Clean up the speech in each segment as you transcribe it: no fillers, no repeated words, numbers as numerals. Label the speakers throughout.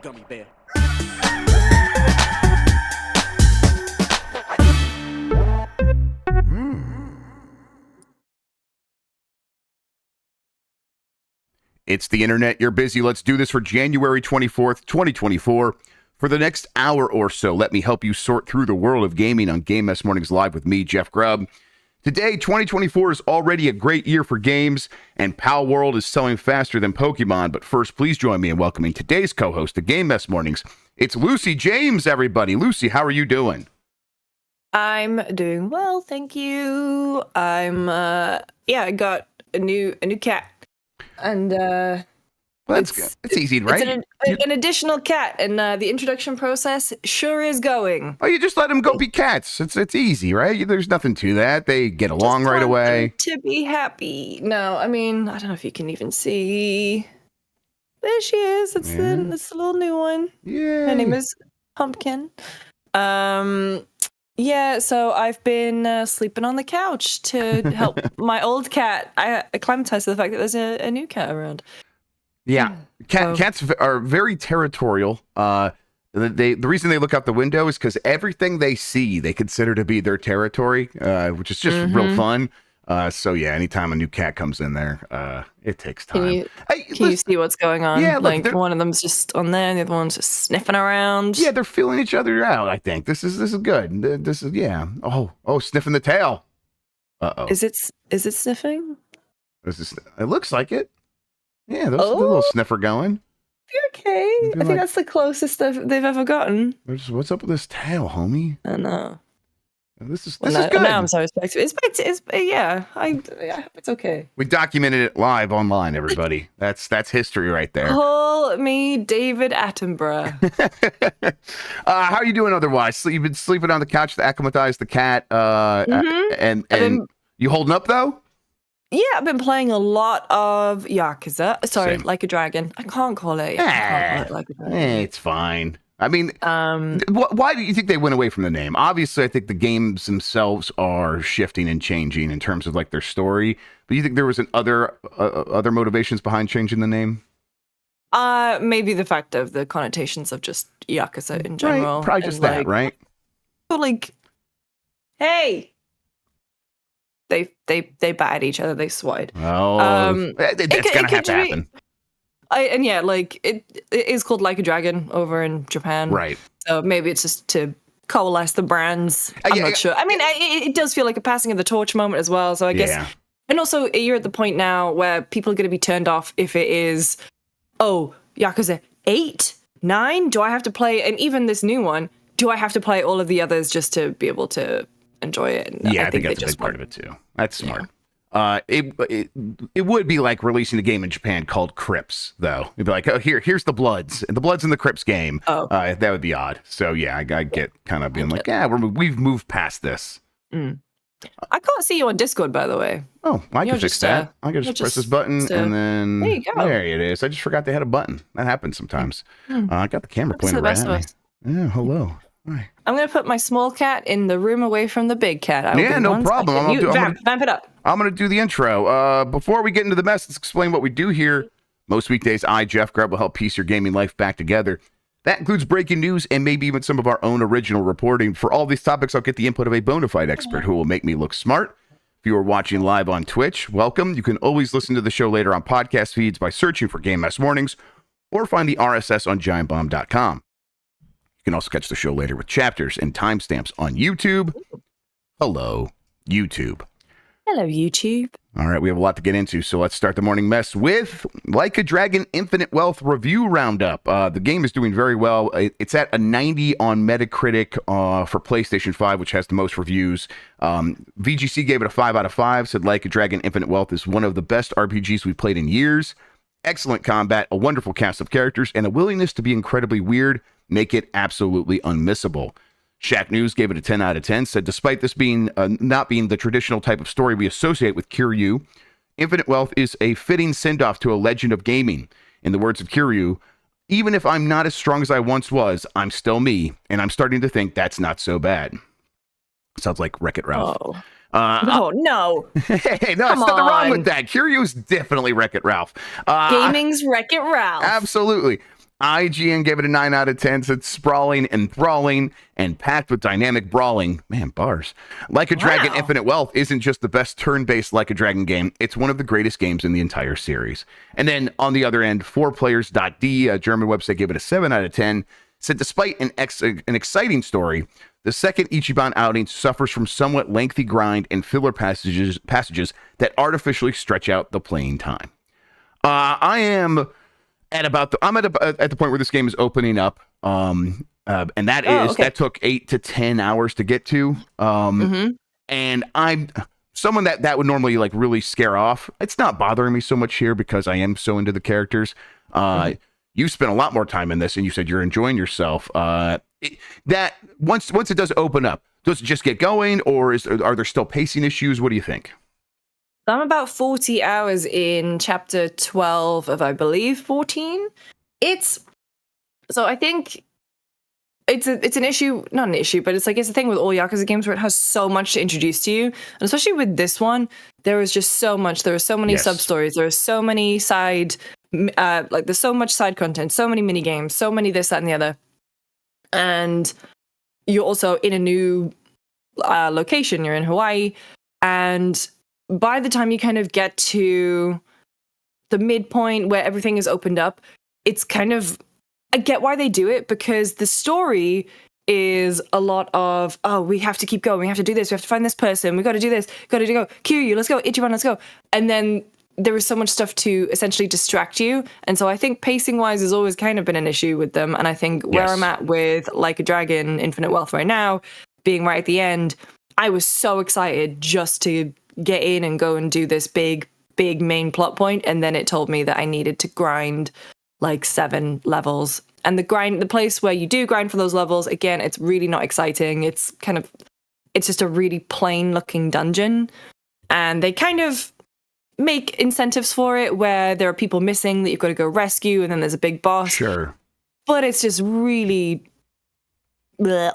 Speaker 1: gummy bear.
Speaker 2: It's the internet. You're busy. Let's do this for January 24th, 2024. For the next hour or so, let me help you sort through the world of gaming on Game Mess Mornings Live with me, Jeff Grubb. Today, 2024 is already a great year for games, and Palworld is selling faster than Pokemon. But first, please join me in welcoming today's co-host of Game Mess Mornings. It's Lucy James, everybody. Lucy, how are you doing?
Speaker 3: I'm doing well, thank you. I got a new cat. And
Speaker 2: well, that's good. It's easy, right?
Speaker 3: It's an additional cat, and the introduction process sure is going.
Speaker 2: Oh, you just let them go be cats. It's easy, right? There's nothing to that. They get along right away.
Speaker 3: To be happy. No, I mean, I don't know if you can even see. There she is. It's the little new one.
Speaker 2: Yeah.
Speaker 3: Her name is Pumpkin. Yeah, so I've been sleeping on the couch to help my old cat. I acclimatized to the fact that there's a new cat around.
Speaker 2: Yeah, cats are very territorial. The reason they look out the window is because everything they see they consider to be their territory, which is just real fun. So yeah, anytime a new cat comes in there, it takes time.
Speaker 3: Can you see what's going on?
Speaker 2: Yeah, look,
Speaker 3: like one of them's just on there, and the other one's just sniffing around.
Speaker 2: Yeah, they're feeling each other out. I think this is good. This is Oh, sniffing the tail. Uh-oh.
Speaker 3: Is it sniffing?
Speaker 2: It looks like it. Yeah, there's a little sniffer going.
Speaker 3: You're okay. I think that's the closest they've ever gotten.
Speaker 2: What's up with this tail, homie?
Speaker 3: I know.
Speaker 2: This is good.
Speaker 3: Now I'm so respectful. It's okay.
Speaker 2: We documented it live online, everybody. That's history right there.
Speaker 3: Call me David Attenborough.
Speaker 2: How are you doing otherwise? You've been sleeping on the couch to acclimatize the cat. And you holding up though?
Speaker 3: Yeah, I've been playing a lot of Yakuza. Sorry,
Speaker 2: Same.
Speaker 3: Like a Dragon. I can't call it. I can't call it Like a Dragon.
Speaker 2: It's fine. I mean, why do you think they went away from the name? Obviously, I think the games themselves are shifting and changing in terms of like their story. But you think there was other motivations behind changing the name?
Speaker 3: Maybe the fact of the connotations of just Yakuza in general.
Speaker 2: Right, probably just that, right?
Speaker 3: But like, hey, they batted each other. They swatted.
Speaker 2: Oh, that's gonna have to happen.
Speaker 3: It is called Like a Dragon over in Japan.
Speaker 2: Right.
Speaker 3: So maybe it's just to coalesce the brands. I'm not sure. I mean, it does feel like a passing of the torch moment as well. So I guess, and also you're at the point now where people are going to be turned off if it is, Yakuza 8, 9. Do I have to play? And even this new one, do I have to play all of the others just to be able to enjoy it? And
Speaker 2: I think that's a big part of it too. That's smart. It would be like releasing a game in Japan called Crips, though. It'd be like, oh, here's the Bloods, and the Bloods in the Crips game.
Speaker 3: Oh,
Speaker 2: that would be odd. So yeah, I get kind of being like, we've moved past this.
Speaker 3: I can't see you on Discord, by the way.
Speaker 2: Oh, I can fix that. I can just press this button, and then
Speaker 3: there you go.
Speaker 2: There it is. I just forgot they had a button. That happens sometimes. I got the camera pointed right at me. Yeah, hello. Hi.
Speaker 3: I'm going to put my small cat in the room away from the big cat.
Speaker 2: No problem.
Speaker 3: Vamp it up.
Speaker 2: I'm going to do the intro. Before we get into the mess, let's explain what we do here. Most weekdays, I, Jeff Grubb, will help piece your gaming life back together. That includes breaking news and maybe even some of our own original reporting. For all these topics, I'll get the input of a bona fide expert who will make me look smart. If you are watching live on Twitch, welcome. You can always listen to the show later on podcast feeds by searching for Game Mess Mornings or find the RSS on giantbomb.com. You can also catch the show later with chapters and timestamps on YouTube. Hello, YouTube.
Speaker 3: Hello, YouTube.
Speaker 2: All right, we have a lot to get into, so let's start the morning mess with Like a Dragon Infinite Wealth Review Roundup. The game is doing very well. It's at a 90 on Metacritic for PlayStation 5, which has the most reviews. VGC gave it a 5 out of 5, said Like a Dragon Infinite Wealth is one of the best RPGs we've played in years. Excellent combat, a wonderful cast of characters, and a willingness to be incredibly weird make it absolutely unmissable. Shack News gave it a 10 out of 10, said despite this being not being the traditional type of story we associate with Kiryu, Infinite Wealth is a fitting send-off to a legend of gaming. In the words of Kiryu, even if I'm not as strong as I once was, I'm still me, and I'm starting to think that's not so bad. Sounds like Wreck-It Ralph.
Speaker 3: Oh. No.
Speaker 2: Hey, no, there's nothing wrong with that. Kiryu's definitely Wreck-It Ralph.
Speaker 3: Gaming's Wreck-It Ralph.
Speaker 2: Absolutely. IGN gave it a 9 out of 10. Said sprawling, enthralling, and packed with dynamic brawling. Man, bars. Like a Dragon Infinite Wealth isn't just the best turn-based Like a Dragon game. It's one of the greatest games in the entire series. And then on the other end, 4players.de, a German website, gave it a 7 out of 10. Said despite an exciting story, the second Ichiban outing suffers from somewhat lengthy grind and filler passages that artificially stretch out the playing time. I am at about at the point where this game is opening up, and that took 8 to 10 hours to get to. And I'm someone that would normally like really scare off. It's not bothering me so much here because I am so into the characters. You spent a lot more time in this, and you said you're enjoying yourself. That once it does open up, does it just get going, or are there still pacing issues? What do you think?
Speaker 3: I'm about 40 hours in chapter 12 of, I believe, 14. So I think it's an issue, not an issue, but it's a thing with all Yakuza games where it has so much to introduce to you. And especially with this one, there was just so much. There are so many sub-stories. There are so many there's so much side content, so many mini games, so many this, that, and the other. And you're also in a new location. You're in Hawaii. And by the time you kind of get to the midpoint where everything is opened up, it's kind of, I get why they do it, because the story is a lot of, oh, we have to keep going, we have to do this, we have to find this person, we got to do this, got to go, Kiryu, let's go, Ichiban, let's go. And then there is so much stuff to essentially distract you. And so I think pacing wise has always kind of been an issue with them. And I think where I'm at with Like a Dragon Infinite Wealth right now, being right at the end, I was so excited just to get in and go and do this big main plot point, and then it told me that I needed to grind like 7 levels. And the place where you do grind for those levels, again, it's really not exciting. It's just a really plain looking dungeon, and they kind of make incentives for it where there are people missing that you've got to go rescue, and then there's a big boss.
Speaker 2: Sure.
Speaker 3: But it's just really bleh.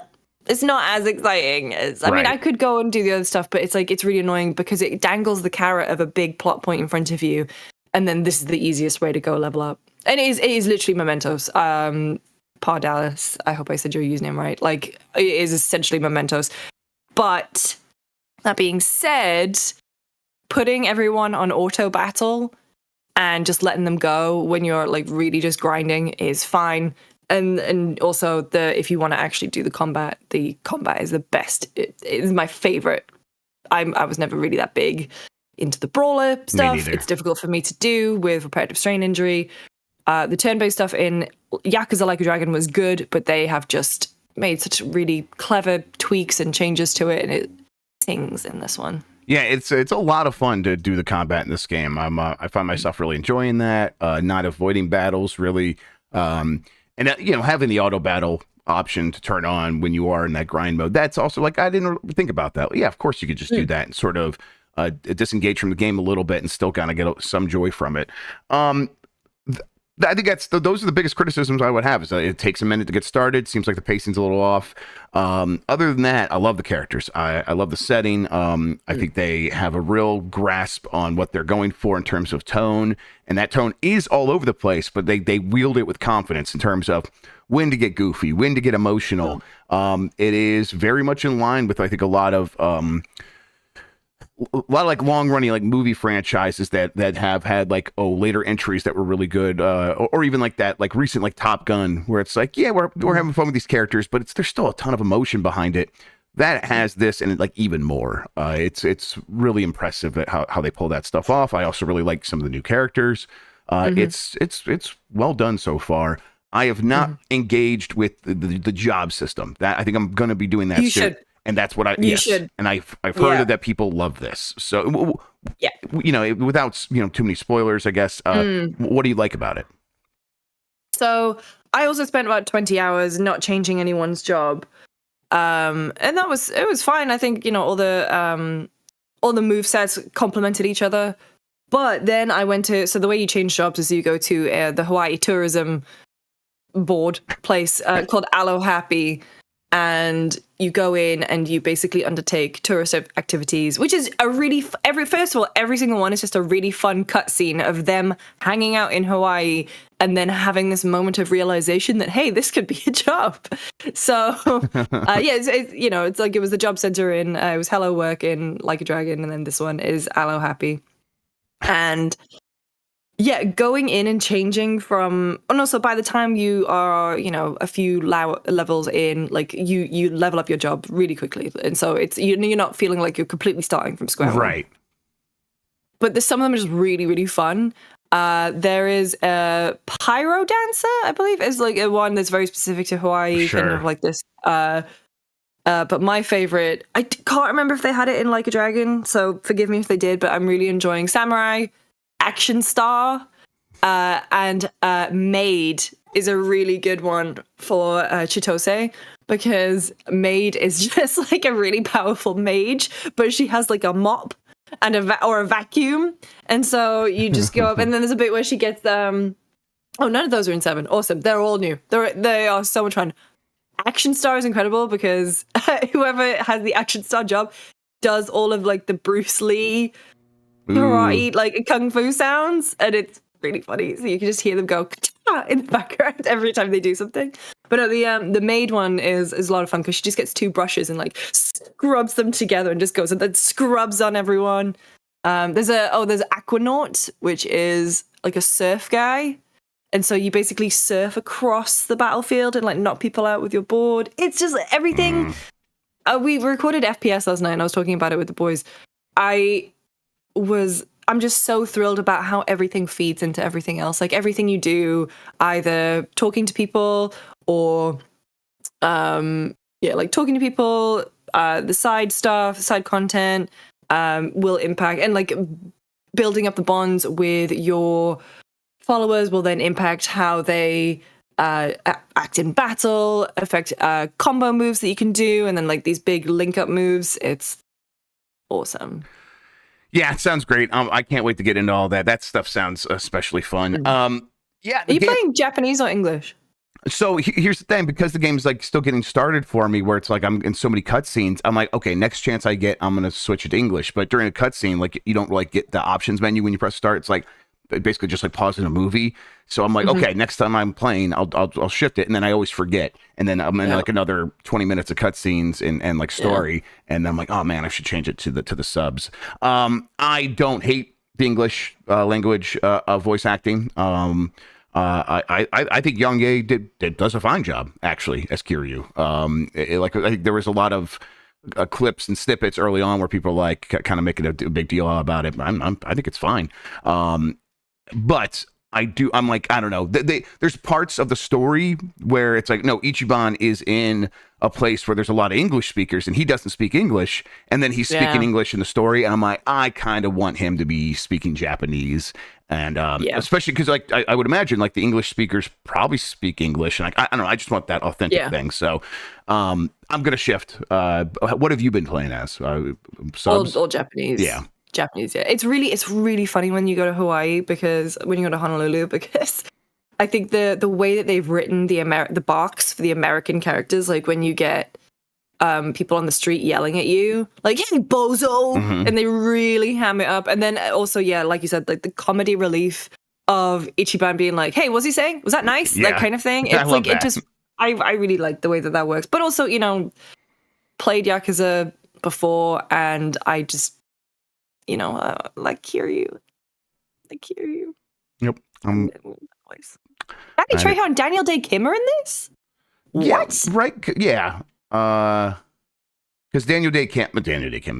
Speaker 3: It's not as exciting as, I mean, I could go and do the other stuff, but it's really annoying because it dangles the carrot of a big plot point in front of you. And then this is the easiest way to go level up. And it is literally Mementos. Pardalis, I hope I said your username right. Like, it is essentially Mementos. But that being said, putting everyone on auto battle and just letting them go when you're like really just grinding is fine. And also if you want to actually do the combat is the best. It is my favorite. I was never really that big into the brawler stuff. It's difficult for me to do with repetitive strain injury. The turn-based stuff in Yakuza Like a Dragon was good, but they have just made such really clever tweaks and changes to it, and it sings in this one.
Speaker 2: Yeah, it's a lot of fun to do the combat in this game. I find myself really enjoying that, not avoiding battles really. And having the auto battle option to turn on when you are in that grind mode, that's also like, I didn't think about that. Yeah, of course you could just do that and sort of disengage from the game a little bit and still kind of get some joy from it. I think those are the biggest criticisms I would have. Is it takes a minute to get started. Seems like the pacing's a little off. Other than that, I love the characters. I love the setting. I think they have a real grasp on what they're going for in terms of tone, and that tone is all over the place. But they wield it with confidence in terms of when to get goofy, when to get emotional. It is very much in line with, I think, a lot of like long running like movie franchises that have had like later entries that were really good, or even like that like recent like Top Gun, where it's like, yeah, we're having fun with these characters, but there's still a ton of emotion behind it. That has this and like even more. It's really impressive at how they pull that stuff off. I also really like some of the new characters. It's well done so far. I have not engaged with the job system. That I think I'm going to be doing that. You should. And that's what you should. And I've heard that people love this. So, without, too many spoilers, I guess, what do you like about it?
Speaker 3: So I also spent about 20 hours not changing anyone's job. And it was fine. I think, all the movesets complemented each other. But then I went so the way you change jobs is you go to the Hawaii tourism board place called Alohappy. and you go in and you basically undertake tourist activities, which is a really first of all, every single one is just a really fun cutscene of them hanging out in Hawaii and then having this moment of realization that, hey, this could be a job. So it's like it was the job center in it was Hello Work in Like a Dragon, and then this one is Aloe Happy. And yeah, going in and changing from, and also by the time you are, a few levels in, like you level up your job really quickly, and so it's you're not feeling like you're completely starting from square one.
Speaker 2: Right.
Speaker 3: But some of them are just really, really fun. There is a pyro dancer, I believe, is like a one that's very specific to Hawaii,
Speaker 2: Sure.
Speaker 3: kind of like this. But my favorite, I can't remember if they had it in Like a Dragon, so forgive me if they did, but I'm really enjoying Samurai, Action Star, and Maid is a really good one for Chitose, because Maid is just like a really powerful mage, but she has like a mop and a vacuum, and so you just go up, and then there's a bit where she gets none of those are in 7. Awesome, they're all new. They are so much fun. Action Star is incredible because whoever has the Action Star job does all of like the Bruce Lee karate, like kung fu sounds, and it's really funny. So you can just hear them go in the background every time they do something. But no, the Maid one is a lot of fun because she just gets 2 brushes and like scrubs them together and just goes and then scrubs on everyone. There's Aquanaut, which is like a surf guy. And so you basically surf across the battlefield and like knock people out with your board. It's just everything. We recorded FPS last night and I was talking about it with the boys. I'm just so thrilled about how everything feeds into everything else. Like everything you do, either talking to people or, like talking to people, the side stuff, side content, will impact, and like building up the bonds with your followers will then impact how they act in battle, affect combo moves that you can do, and then like these big link up moves. It's awesome.
Speaker 2: Yeah, it sounds great. I can't wait to get into all that. That stuff sounds especially fun.
Speaker 3: Are you playing Japanese or English?
Speaker 2: So here's the thing, because the game's like still getting started for me, where it's like I'm in so many cutscenes. I'm like, okay, next chance I get, I'm gonna switch it to English. But during a cutscene, like you don't like get the options menu when you press start. It's like basically just like pausing a movie. So I'm like, okay, next time I'm playing, I'll shift it, and then I always forget, and then I'm in like another 20 minutes of cutscenes and like story, and I'm like, oh man, I should change it to the subs. I don't hate the English language voice acting. I think Young Ye does a fine job actually as Kiryu. I think there was a lot of clips and snippets early on where people like kind of making a big deal about it. I think it's fine. But I'm like, I don't know. There's parts of the story where it's like, no, Ichiban is in a place where there's a lot of English speakers and he doesn't speak English. And then he's speaking English in the story. And I'm like, I kind of want him to be speaking Japanese. And especially because like I would imagine like the English speakers probably speak English. And I don't know. I just want that authentic thing. So I'm going to shift. What have you been playing as? Subs?
Speaker 3: All Japanese.
Speaker 2: Yeah.
Speaker 3: Japanese, yeah. It's really funny when you go to Hawaii, because when you go to Honolulu, because I think the way that they've written the box for the American characters, like when you get people on the street yelling at you, like, hey, bozo, and they really ham it up. And then also, like you said, like the comedy relief of Ichiban being like, hey, what's he saying? Was that nice? That kind of thing. It's like, it just, I really like the way that works. But also, played Yakuza before, and I just, like Kiryu.
Speaker 2: Yep.
Speaker 3: Danny Trejo and Daniel Day Kim are in this? What?
Speaker 2: Yeah, right. Yeah. Because Daniel Day Kim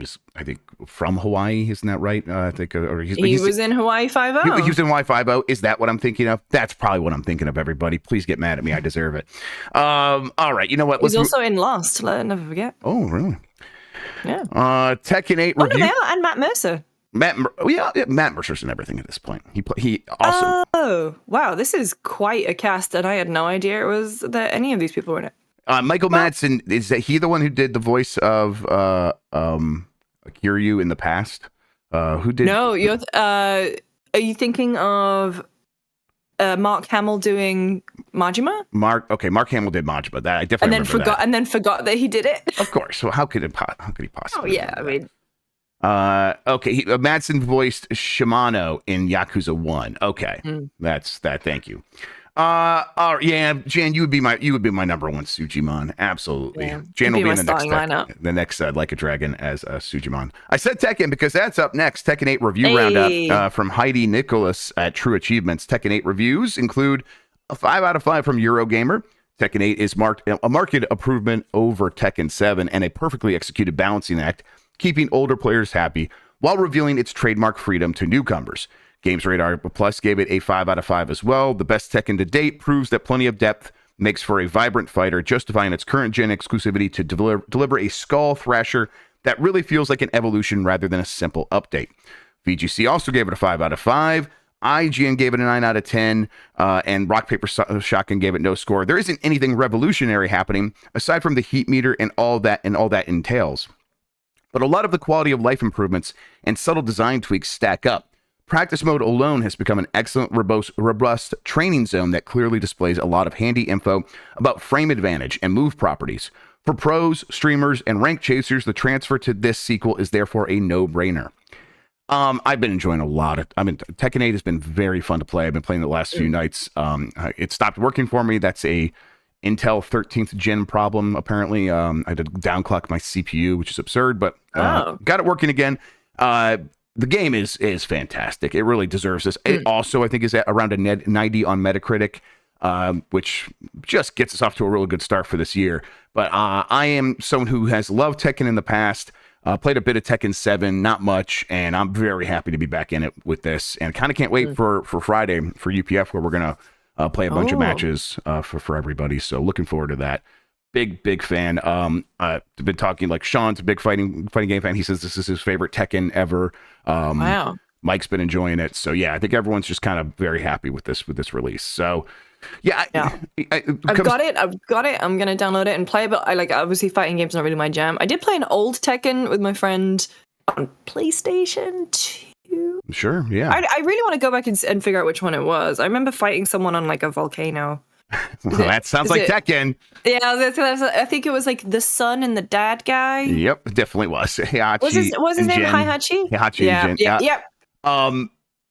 Speaker 2: is, I think, from Hawaii. Isn't that right? I think, or
Speaker 3: he was in Hawaii 5-0.
Speaker 2: He was in Hawaii 5-0. Is that what I'm thinking of? That's probably what I'm thinking of. Everybody, please get mad at me. I deserve it. All right. You know what?
Speaker 3: He's also in Lost. Let never forget.
Speaker 2: Oh, really?
Speaker 3: Yeah.
Speaker 2: Tekken 8 review.
Speaker 3: No, and Matt Mercer.
Speaker 2: Matt Mercer's in everything at this point. He also. Oh,
Speaker 3: wow. This is quite a cast, and I had no idea it was that any of these people were in it.
Speaker 2: Michael Madsen, is that he the one who did the voice of Kiryu in the past? Who did?
Speaker 3: No, are you thinking of Mark Hamill doing Majima?
Speaker 2: Mark Hamill did Majima. That I definitely remember that.
Speaker 3: And then forgot that he did it.
Speaker 2: Of course. So how could he possibly?
Speaker 3: Oh yeah, I mean.
Speaker 2: Okay. Madsen voiced Shimano in Yakuza 1. Okay, that's that. Thank you. Yeah, Jan, you would be my number one Sujimon. Absolutely.
Speaker 3: Yeah,
Speaker 2: Jan will be in
Speaker 3: the
Speaker 2: next Like a Dragon as Sujimon. I said Tekken because that's up next. Tekken 8 review roundup from Heidi Nicholas at True Achievements. Tekken 8 reviews include a 5 out of 5 from Eurogamer. Tekken 8 is a marked improvement over Tekken 7 and a perfectly executed balancing act, keeping older players happy while revealing its trademark freedom to newcomers. Games Radar Plus gave it a 5 out of 5 as well. The best Tekken to date proves that plenty of depth makes for a vibrant fighter, justifying its current gen exclusivity to deliver a skull thrasher that really feels like an evolution rather than a simple update. VGC also gave it a 5 out of 5. IGN gave it a 9 out of 10, and Rock Paper Shotgun gave it no score. There isn't anything revolutionary happening aside from the heat meter and all that entails. But a lot of the quality of life improvements and subtle design tweaks stack up. Practice mode alone has become an excellent, robust training zone that clearly displays a lot of handy info about frame advantage and move properties. For pros, streamers, and rank chasers, the transfer to this sequel is therefore a no-brainer. I've been enjoying Tekken 8 has been very fun to play. I've been playing the last few nights. It stopped working for me. That's a Intel 13th gen problem, apparently. I had to downclock my CPU, which is absurd, but got it working again. The game is fantastic. It really deserves this. It also, I think, is at around a 90 on Metacritic, which just gets us off to a really good start for this year. But I am someone who has loved Tekken in the past, played a bit of Tekken 7, not much, and I'm very happy to be back in it with this. And kind of can't wait for Friday for UPF, where we're going to play a bunch of matches for everybody. So looking forward to that. Big fan. I've been talking, like, Sean's a big fighting game fan. He says this is his favorite Tekken ever.
Speaker 3: Wow.
Speaker 2: Mike's been enjoying it. So yeah, I think everyone's just kind of very happy with this release. So yeah.
Speaker 3: I've got it. I'm gonna download it and play it, but obviously fighting games not really my jam. I did play an old Tekken with my friend on PlayStation 2.
Speaker 2: Sure, yeah.
Speaker 3: I really want to go back and figure out which one it was. I remember fighting someone on like a volcano.
Speaker 2: Well, that sounds like Tekken.
Speaker 3: Yeah, I think it was like the son and the dad guy.
Speaker 2: Yep, it definitely was. Heihachi
Speaker 3: was his name Heihachi?
Speaker 2: Heihachi and Jin.
Speaker 3: Yep.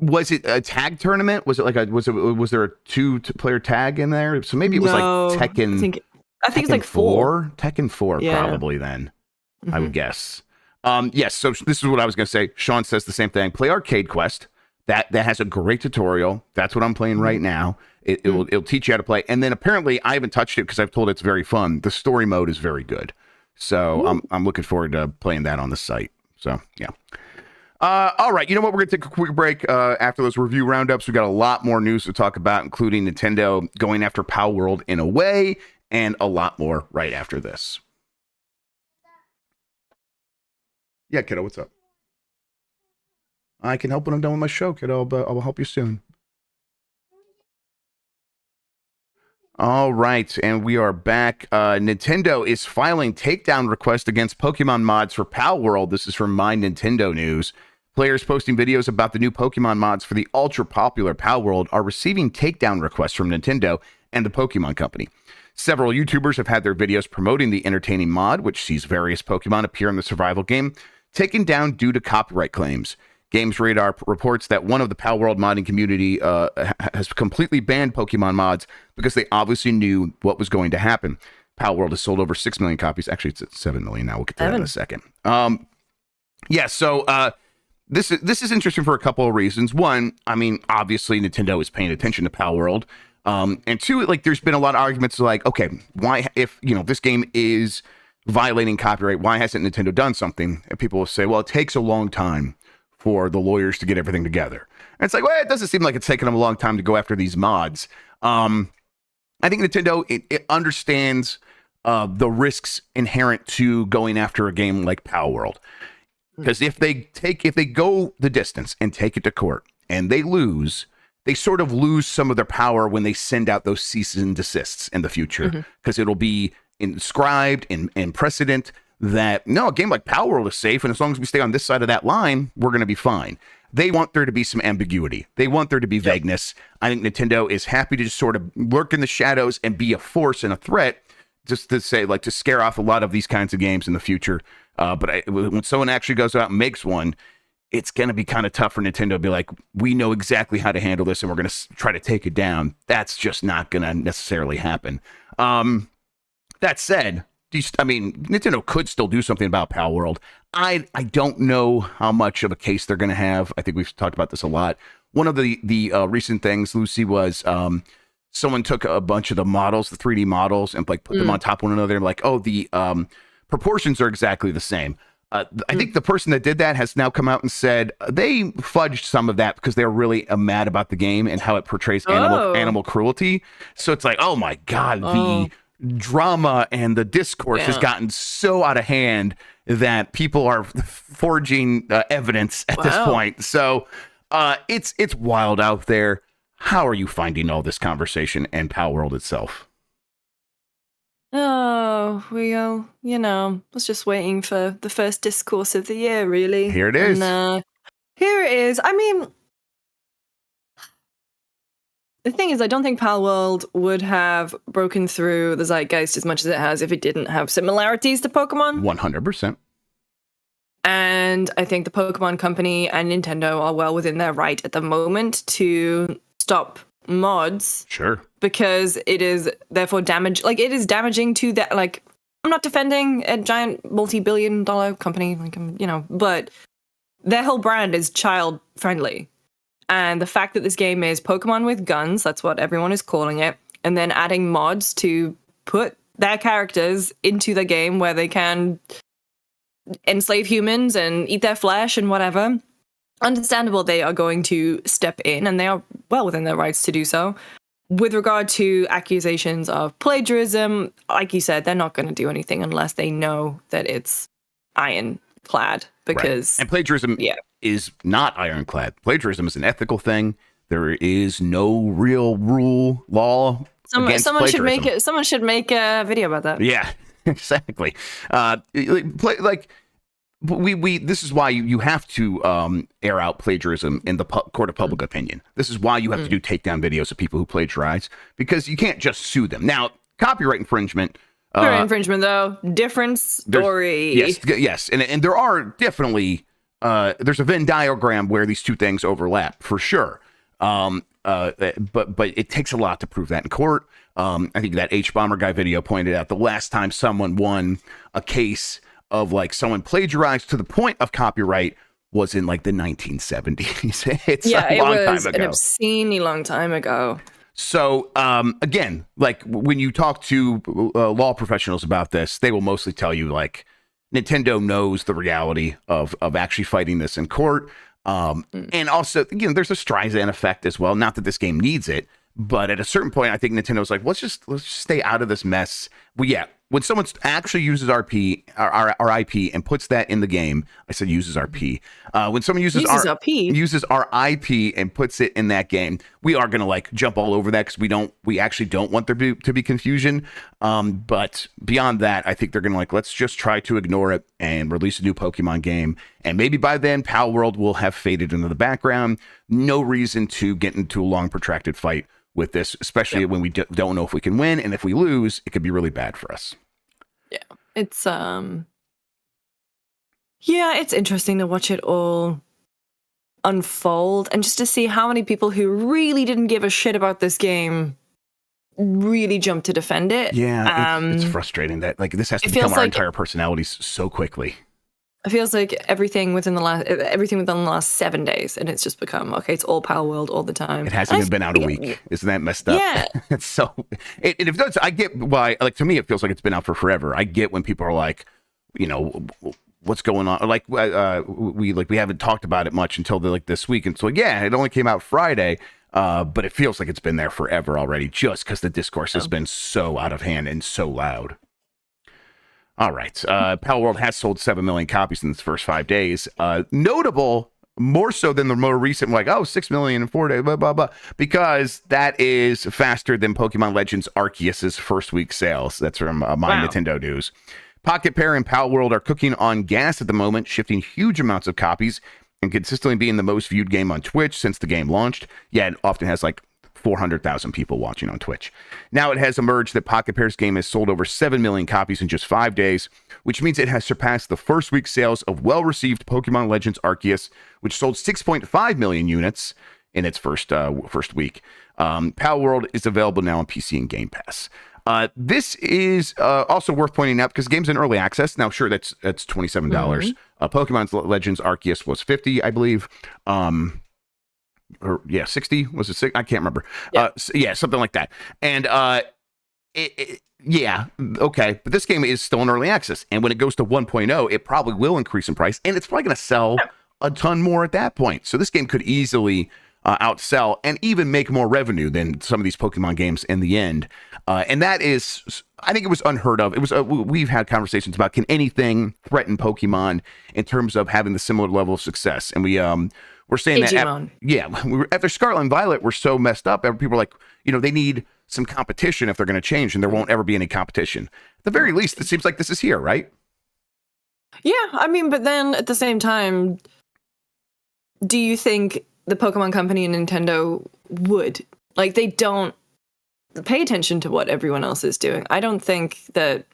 Speaker 2: Was it a tag tournament? Was it like was there a two-player tag in there? So maybe it was like Tekken.
Speaker 3: I think it's like 4.
Speaker 2: Tekken 4 probably then. I would guess. Yes, so this is what I was going to say. Sean says the same thing. Play Arcade Quest. That has a great tutorial. That's what I'm playing right now. It'll teach you how to play. And then apparently I haven't touched it because I've told it's very fun. The story mode is very good. So I'm looking forward to playing that on the site. So yeah. All right. You know what? We're going to take a quick break after those review roundups. We've got a lot more news to talk about, including Nintendo going after Palworld in a way, and a lot more right after this. Yeah, kiddo, what's up? I can help when I'm done with my show, kiddo, but I'll help you soon. All right, and we are back. Nintendo is filing takedown request against Pokemon mods for Palworld. This is from My Nintendo News. Players posting videos about the new Pokemon mods for the ultra-popular Palworld are receiving takedown requests from Nintendo and the Pokemon Company. Several YouTubers have had their videos promoting the entertaining mod, which sees various Pokemon appear in the survival game, taken down due to copyright claims. Games Radar reports that one of the Palworld modding community has completely banned Pokemon mods because they obviously knew what was going to happen. Palworld has sold over 6 million copies. Actually, it's at 7 million now. We'll get to that in a second. So this is interesting for a couple of reasons. One, I mean, obviously Nintendo is paying attention to Palworld. And two, like, there's been a lot of arguments like, okay, why, if, this game is violating copyright, why hasn't Nintendo done something? And people will say, well, it takes a long time for the lawyers to get everything together. And it's like, well, it doesn't seem like it's taken them a long time to go after these mods. I think Nintendo, it understands the risks inherent to going after a game like Palworld. Because if they go the distance and take it to court and they lose, they sort of lose some of their power when they send out those cease and desists in the future. Because it'll be inscribed in precedent that, no, a game like Palworld is safe, and as long as we stay on this side of that line, we're going to be fine. they want there to be some ambiguity. They want there to be vagueness. I think Nintendo is happy to just sort of lurk in the shadows and be a force and a threat, just to say, like, to scare off a lot of these kinds of games in the future. But when someone actually goes out and makes one, it's going to be kind of tough for Nintendo to be like, we know exactly how to handle this and we're going to try to take it down. That's just not going to necessarily happen. That said, Nintendo could still do something about Palworld. I don't know how much of a case they're going to have. I think we've talked about this a lot. One of the recent things, Lucy, was someone took a bunch of the models, the 3D models, and like put them on top of one another, and like, oh, the proportions are exactly the same. I think the person that did that has now come out and said they fudged some of that because they were really mad about the game and how it portrays animal cruelty. So it's like, oh my God, the drama and the discourse has gotten so out of hand that people are forging evidence at this point. So it's wild out there. How are you finding all this conversation and Palworld itself?
Speaker 3: Oh, was just waiting for the first discourse of the year, really.
Speaker 2: Here it is.
Speaker 3: And, here it is. I mean, the thing is, I don't think Palworld would have broken through the zeitgeist as much as it has if it didn't have similarities to Pokemon.
Speaker 2: 100%.
Speaker 3: And I think the Pokemon Company and Nintendo are well within their right at the moment to stop mods. Sure. Because it is therefore it is damaging to that. Like, I'm not defending a giant multi-billion-dollar company, but their whole brand is child friendly. And the fact that this game is Pokemon with guns, that's what everyone is calling it, and then adding mods to put their characters into the game where they can enslave humans and eat their flesh and whatever. Understandable, they are going to step in, and they are well within their rights to do so. With regard to accusations of plagiarism, like you said, they're not going to do anything unless they know that it's ironclad. Because
Speaker 2: and plagiarism is not ironclad. Plagiarism is an ethical thing. There is no real law against
Speaker 3: someone
Speaker 2: plagiarism.
Speaker 3: Someone should make a video about that.
Speaker 2: Yeah, exactly. This is why you have to air out plagiarism in the court of public opinion. This is why you have to do takedown videos of people who plagiarize, because you can't just sue them. Now, copyright infringement.
Speaker 3: Copyright infringement, though, different story.
Speaker 2: Yes, and there are definitely there's a Venn diagram where these two things overlap for sure. But it takes a lot to prove that in court. I think that H-Bomber guy video pointed out the last time someone won a case of like someone plagiarized to the point of copyright was in like the 1970s. It's a long time ago.
Speaker 3: An obscenely long time ago.
Speaker 2: So again, like when you talk to law professionals about this, they will mostly tell you like Nintendo knows the reality of actually fighting this in court. And also, there's a Streisand effect as well. Not that this game needs it, but at a certain point, I think Nintendo's like, let's just stay out of this mess. Well, yeah. When someone actually uses our IP and puts that in the game, I said uses RP. When someone uses our IP and puts it in that game, we are going to like jump all over that because we actually don't want there to be confusion. But beyond that, I think they're going to like, let's just try to ignore it and release a new Pokemon game. And maybe by then, Palworld will have faded into the background. No reason to get into a long protracted fight with this, especially when we don't know if we can win, and if we lose, it could be really bad for us.
Speaker 3: Yeah, it's interesting to watch it all unfold, and just to see how many people who really didn't give a shit about this game really jumped to defend it.
Speaker 2: Yeah, it's frustrating that like this has to become our entire personalities so quickly.
Speaker 3: It feels like everything within the last 7 days, and it's just become it's all Palworld all the time.
Speaker 2: It hasn't even been out a week. Isn't that messed up? Yeah. It's so. If that's, I get why. Like to me, it feels like it's been out for forever. I get when people are like, what's going on? Like we haven't talked about it much until this week, and so it only came out Friday. But it feels like it's been there forever already, just because the discourse has been so out of hand and so loud. All right. Palworld has sold 7 million copies in its first 5 days. Notable, more so than the more recent, 6 million in 4 days, blah, blah, blah, because that is faster than Pokemon Legends Arceus' first week sales. That's from Nintendo News. Pocket Pair and Palworld are cooking on gas at the moment, shifting huge amounts of copies and consistently being the most viewed game on Twitch since the game launched. Yeah, it often has like 400,000 people watching on Twitch. Now it has emerged that Pocket Pair's game has sold over 7 million copies in just 5 days, which means it has surpassed the first week sales of well-received Pokemon Legends Arceus, which sold 6.5 million units in its first week. Palworld is available now on PC and Game Pass. This is also worth pointing out because the game's in early access. Now, sure, that's $27. Pokemon Legends Arceus was $50, I believe. Or yeah, 60, was it 6? I can't remember. Yeah, something like that. And yeah, okay, but this game is still in early access, and when it goes to 1.0, it probably will increase in price, and it's probably going to sell a ton more at that point. So this game could easily outsell and even make more revenue than some of these Pokemon games in the end. And that is, I think it was unheard of. It was we've had conversations about, can anything threaten Pokemon in terms of having the similar level of success? And we're saying
Speaker 3: Digimon.
Speaker 2: that after Scarlet and Violet were so messed up, people were like, they need some competition if they're going to change, and there won't ever be any competition. At the very least, it seems like this is here, right?
Speaker 3: Yeah, I mean, but then at the same time, do you think the Pokemon Company and Nintendo would? Like, they don't pay attention to what everyone else is doing. I don't think this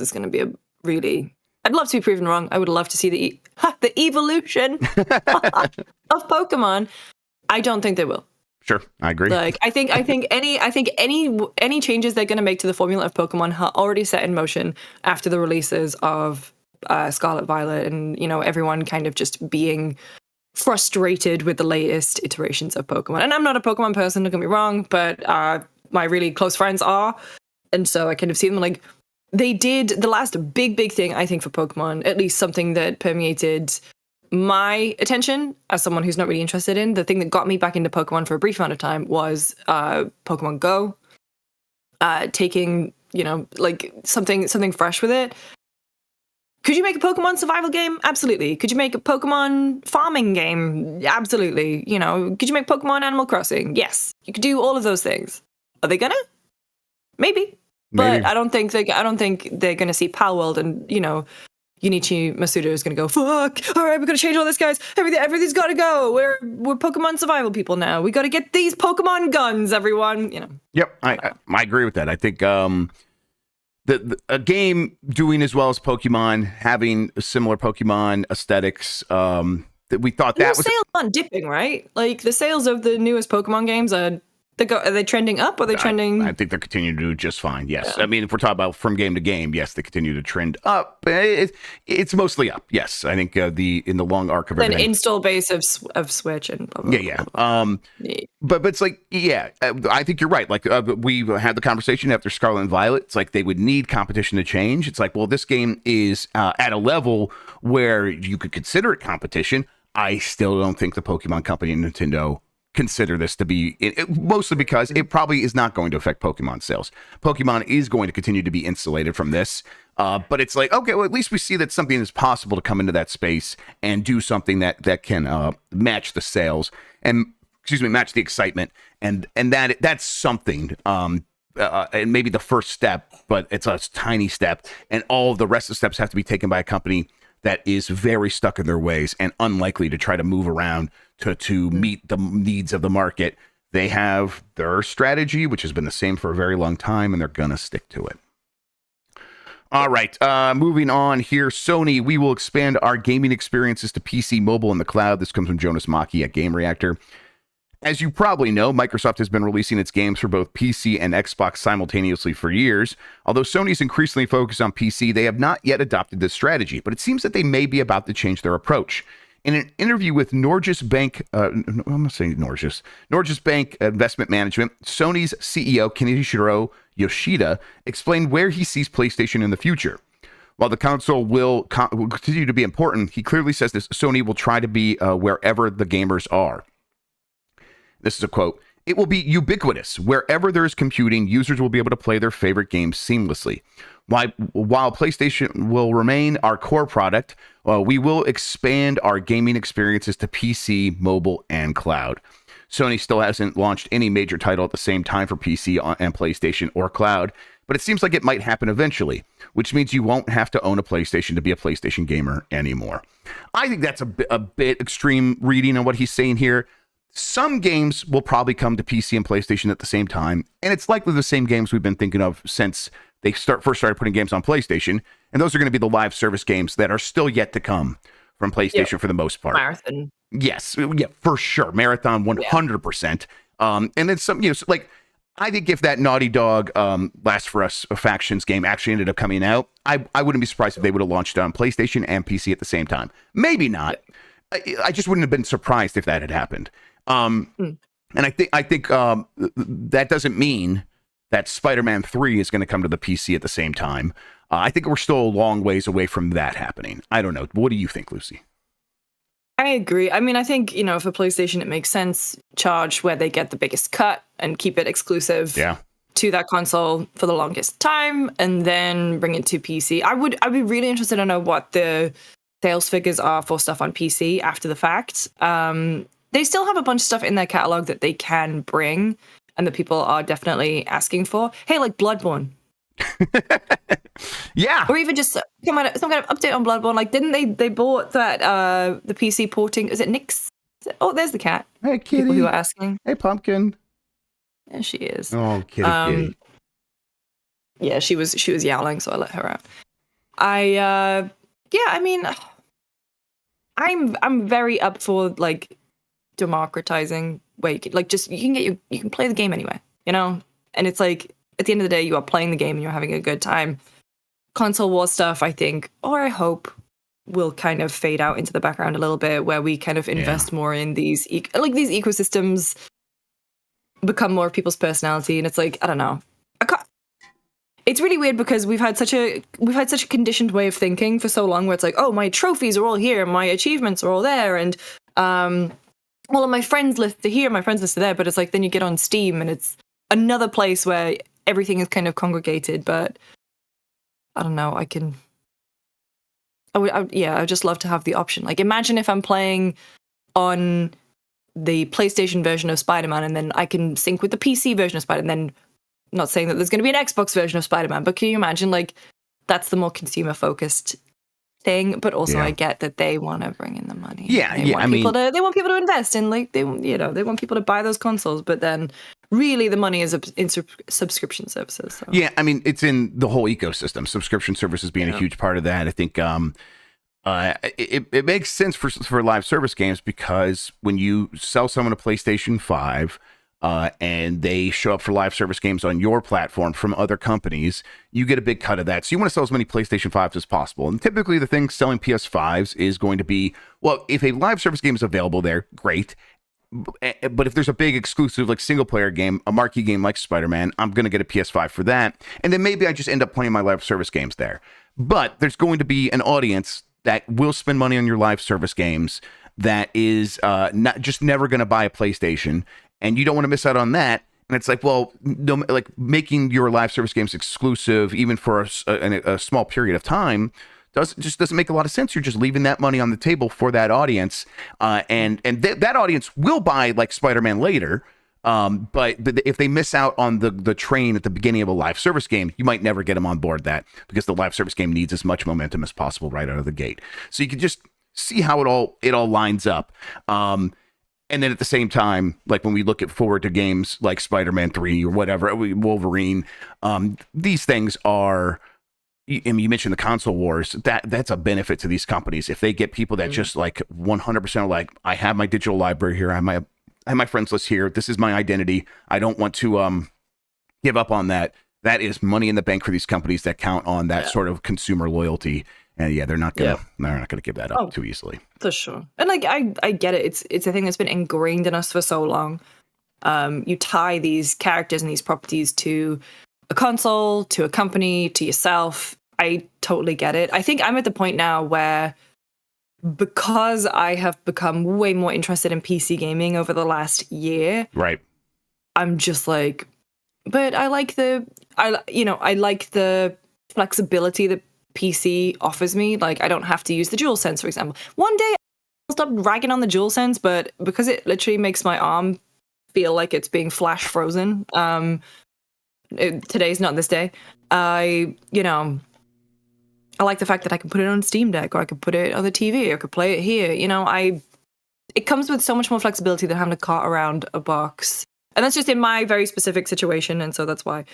Speaker 3: is going to be a really... I'd love to be proven wrong. I would love to see the evolution of Pokemon. I don't think they will.
Speaker 2: Sure, I agree.
Speaker 3: Like, I think any changes they're going to make to the formula of Pokemon are already set in motion after the releases of Scarlet, Violet, and everyone kind of just being frustrated with the latest iterations of Pokemon. And I'm not a Pokemon person, don't get me wrong, but my really close friends are, and so I kind of see them like. They did the last big thing, I think, for Pokemon, at least something that permeated my attention as someone who's not really interested in. The thing that got me back into Pokemon for a brief amount of time was Pokemon Go. Taking, like something fresh with it. Could you make a Pokemon survival game? Absolutely. Could you make a Pokemon farming game? Absolutely. Could you make Pokemon Animal Crossing? Yes. You could do all of those things. Are they gonna? Maybe. But I don't think they're going to see Palworld and, Junichi Masuda is going to go, fuck, all right, we're going to change all this, guys. Everything's got to go. We're Pokemon survival people now. We got to get these Pokemon guns, everyone.
Speaker 2: Yep, I agree with that. I think a game doing as well as Pokemon, having similar Pokemon aesthetics, that we thought that was...
Speaker 3: sales aren't dipping, right? Like, the sales of the newest Pokemon games are they trending up, or are they trending?
Speaker 2: I think they're continuing to do just fine. Yes, yeah. I mean, if we're talking about from game to game, yes, they continue to trend up. It's mostly up. Yes, I think in the long arc of everything.
Speaker 3: An install base of Switch and blah, blah,
Speaker 2: yeah. But it's like, I think you're right. Like we had the conversation after Scarlet and Violet. It's like they would need competition to change. It's like, well, this game is at a level where you could consider it competition. I still don't think the Pokemon Company and Nintendo consider this to be, mostly because it probably is not going to affect Pokemon sales. Pokemon is going to continue to be insulated from this, but it's like, okay, well, at least we see that something is possible to come into that space and do something that can match the sales and, match the excitement, and that's something, and maybe the first step, but it's a tiny step, and all of the rest of the steps have to be taken by a company that is very stuck in their ways and unlikely to try to move around to meet the needs of the market. They have their strategy, which has been the same for a very long time, and they're going to stick to it. All right, moving on here. Sony, we will expand our gaming experiences to PC, mobile, and the cloud. This comes from Jonas Maki at Game Reactor. As you probably know, Microsoft has been releasing its games for both PC and Xbox simultaneously for years. Although Sony's increasingly focused on PC, they have not yet adopted this strategy, but it seems that they may be about to change their approach. In an interview with Norges Bank, Norges Bank Investment Management, Sony's CEO Kenichiro Yoshida explained where he sees PlayStation in the future. While the console will continue to be important, he clearly says this: Sony will try to be wherever the gamers are. This is a quote. It will be ubiquitous. Wherever there is computing, users will be able to play their favorite games seamlessly. While PlayStation will remain our core product, we will expand our gaming experiences to PC, mobile, and cloud. Sony still hasn't launched any major title at the same time for PC and PlayStation or cloud. but it seems like it might happen eventually, which means you won't have to own a PlayStation to be a PlayStation gamer anymore. I think that's a bit extreme reading on what he's saying here. Some games will probably come to PC and PlayStation at the same time, and it's likely the same games we've been thinking of since they first started putting games on PlayStation, and those are going to be the live service games that are still yet to come from PlayStation for the most part.
Speaker 3: Marathon.
Speaker 2: Yes, yeah, for sure. Marathon 100%. And then some, like, I think if that Naughty Dog Last for Us Factions game actually ended up coming out, I wouldn't be surprised if they would have launched it on PlayStation and PC at the same time. Maybe not. I just wouldn't have been surprised if that had happened. And I think that doesn't mean that Spider-Man 3 is going to come to the PC at the same time. I think we're still a long ways away from that happening. I don't know. What do you think, Lucy?
Speaker 3: I agree. I mean, I think, for PlayStation, it makes sense. Charge where they get the biggest cut and keep it exclusive to that console for the longest time, and then bring it to PC. I'd be really interested to know what the sales figures are for stuff on PC after the fact. They still have a bunch of stuff in their catalog that they can bring and that people are definitely asking for. Hey, like Bloodborne.
Speaker 2: Yeah.
Speaker 3: Or even just some kind of update on Bloodborne. Like, didn't they bought that the PC porting? Is it Nick's? Oh, there's the cat.
Speaker 2: Hey, kitty.
Speaker 3: People who are asking.
Speaker 2: Hey, pumpkin.
Speaker 3: Yeah, she is.
Speaker 2: Oh, kitty.
Speaker 3: Yeah, she was yowling, so I let her out. I mean, I'm very up for like democratizing where you can play the game anywhere, and it's like at the end of the day you are playing the game and you're having a good time. Console war stuff, I think, or I hope, will kind of fade out into the background a little bit, where we kind of invest more in these these ecosystems, become more of people's personality, and it's like, I don't know. It's really weird because we've had such a conditioned way of thinking for so long, where it's like, oh, my trophies are all here, my achievements are all there, and all of my friends list are here, my friends list are there. But it's like, then you get on Steam and it's another place where everything is kind of congregated. But I don't know. I would just love to have the option. Like, imagine if I'm playing on the PlayStation version of Spider-Man, and then I can sync with the PC version of Spider-Man. And then, not saying that there's going to be an Xbox version of Spider-Man, but can you imagine, like, that's the more consumer-focused thing? But also, I get that they want to bring in the money. They want people to invest in, like, they want people to buy those consoles. But then, really, the money is in subscription services. So.
Speaker 2: Yeah, I mean, it's in the whole ecosystem. Subscription services being a huge part of that. I think it makes sense for live service games, because when you sell someone a PlayStation 5 and they show up for live service games on your platform from other companies, you get a big cut of that. So you want to sell as many PlayStation 5s as possible. And typically the thing selling PS5s is going to be, well, if a live service game is available there, great. But if there's a big exclusive, like, single player game, a marquee game like Spider-Man, I'm going to get a PS5 for that. And then maybe I just end up playing my live service games there. But there's going to be an audience that will spend money on your live service games that is not just never going to buy a PlayStation. And you don't want to miss out on that. And it's like, well, no, like, making your live service games exclusive, even for a small period of time, doesn't make a lot of sense. You're just leaving that money on the table for that audience, and that audience will buy, like, Spider-Man later. But if they miss out on the train at the beginning of a live service game, you might never get them on board that, because the live service game needs as much momentum as possible right out of the gate. So you can just see how it all lines up. And then at the same time, like, when we look forward to games like Spider-Man 3 or whatever, Wolverine, these things are, I mean, you mentioned the console wars. That's a benefit to these companies. If they get people that just, like, 100% are like, I have my digital library here, I have my friends list here, this is my identity, I don't want to give up on that. That is money in the bank for these companies that count on that sort of consumer loyalty. And they're not gonna give that up too easily.
Speaker 3: For sure. And, like, I get it. It's a thing that's been ingrained in us for so long. You tie these characters and these properties to a console, to a company, to yourself. I totally get it. I think I'm at the point now where, because I have become way more interested in PC gaming over the last year,
Speaker 2: right?
Speaker 3: I'm just like, but I like the flexibility that PC offers me. Like, I don't have to use the DualSense, for example. One day I'll stop ragging on the DualSense, but because it literally makes my arm feel like it's being flash frozen, today's not this day. I like the fact that I can put it on Steam Deck, or I could put it on the TV, or I could play it here. It comes with so much more flexibility than having to cart around a box. And that's just in my very specific situation, and so that's why.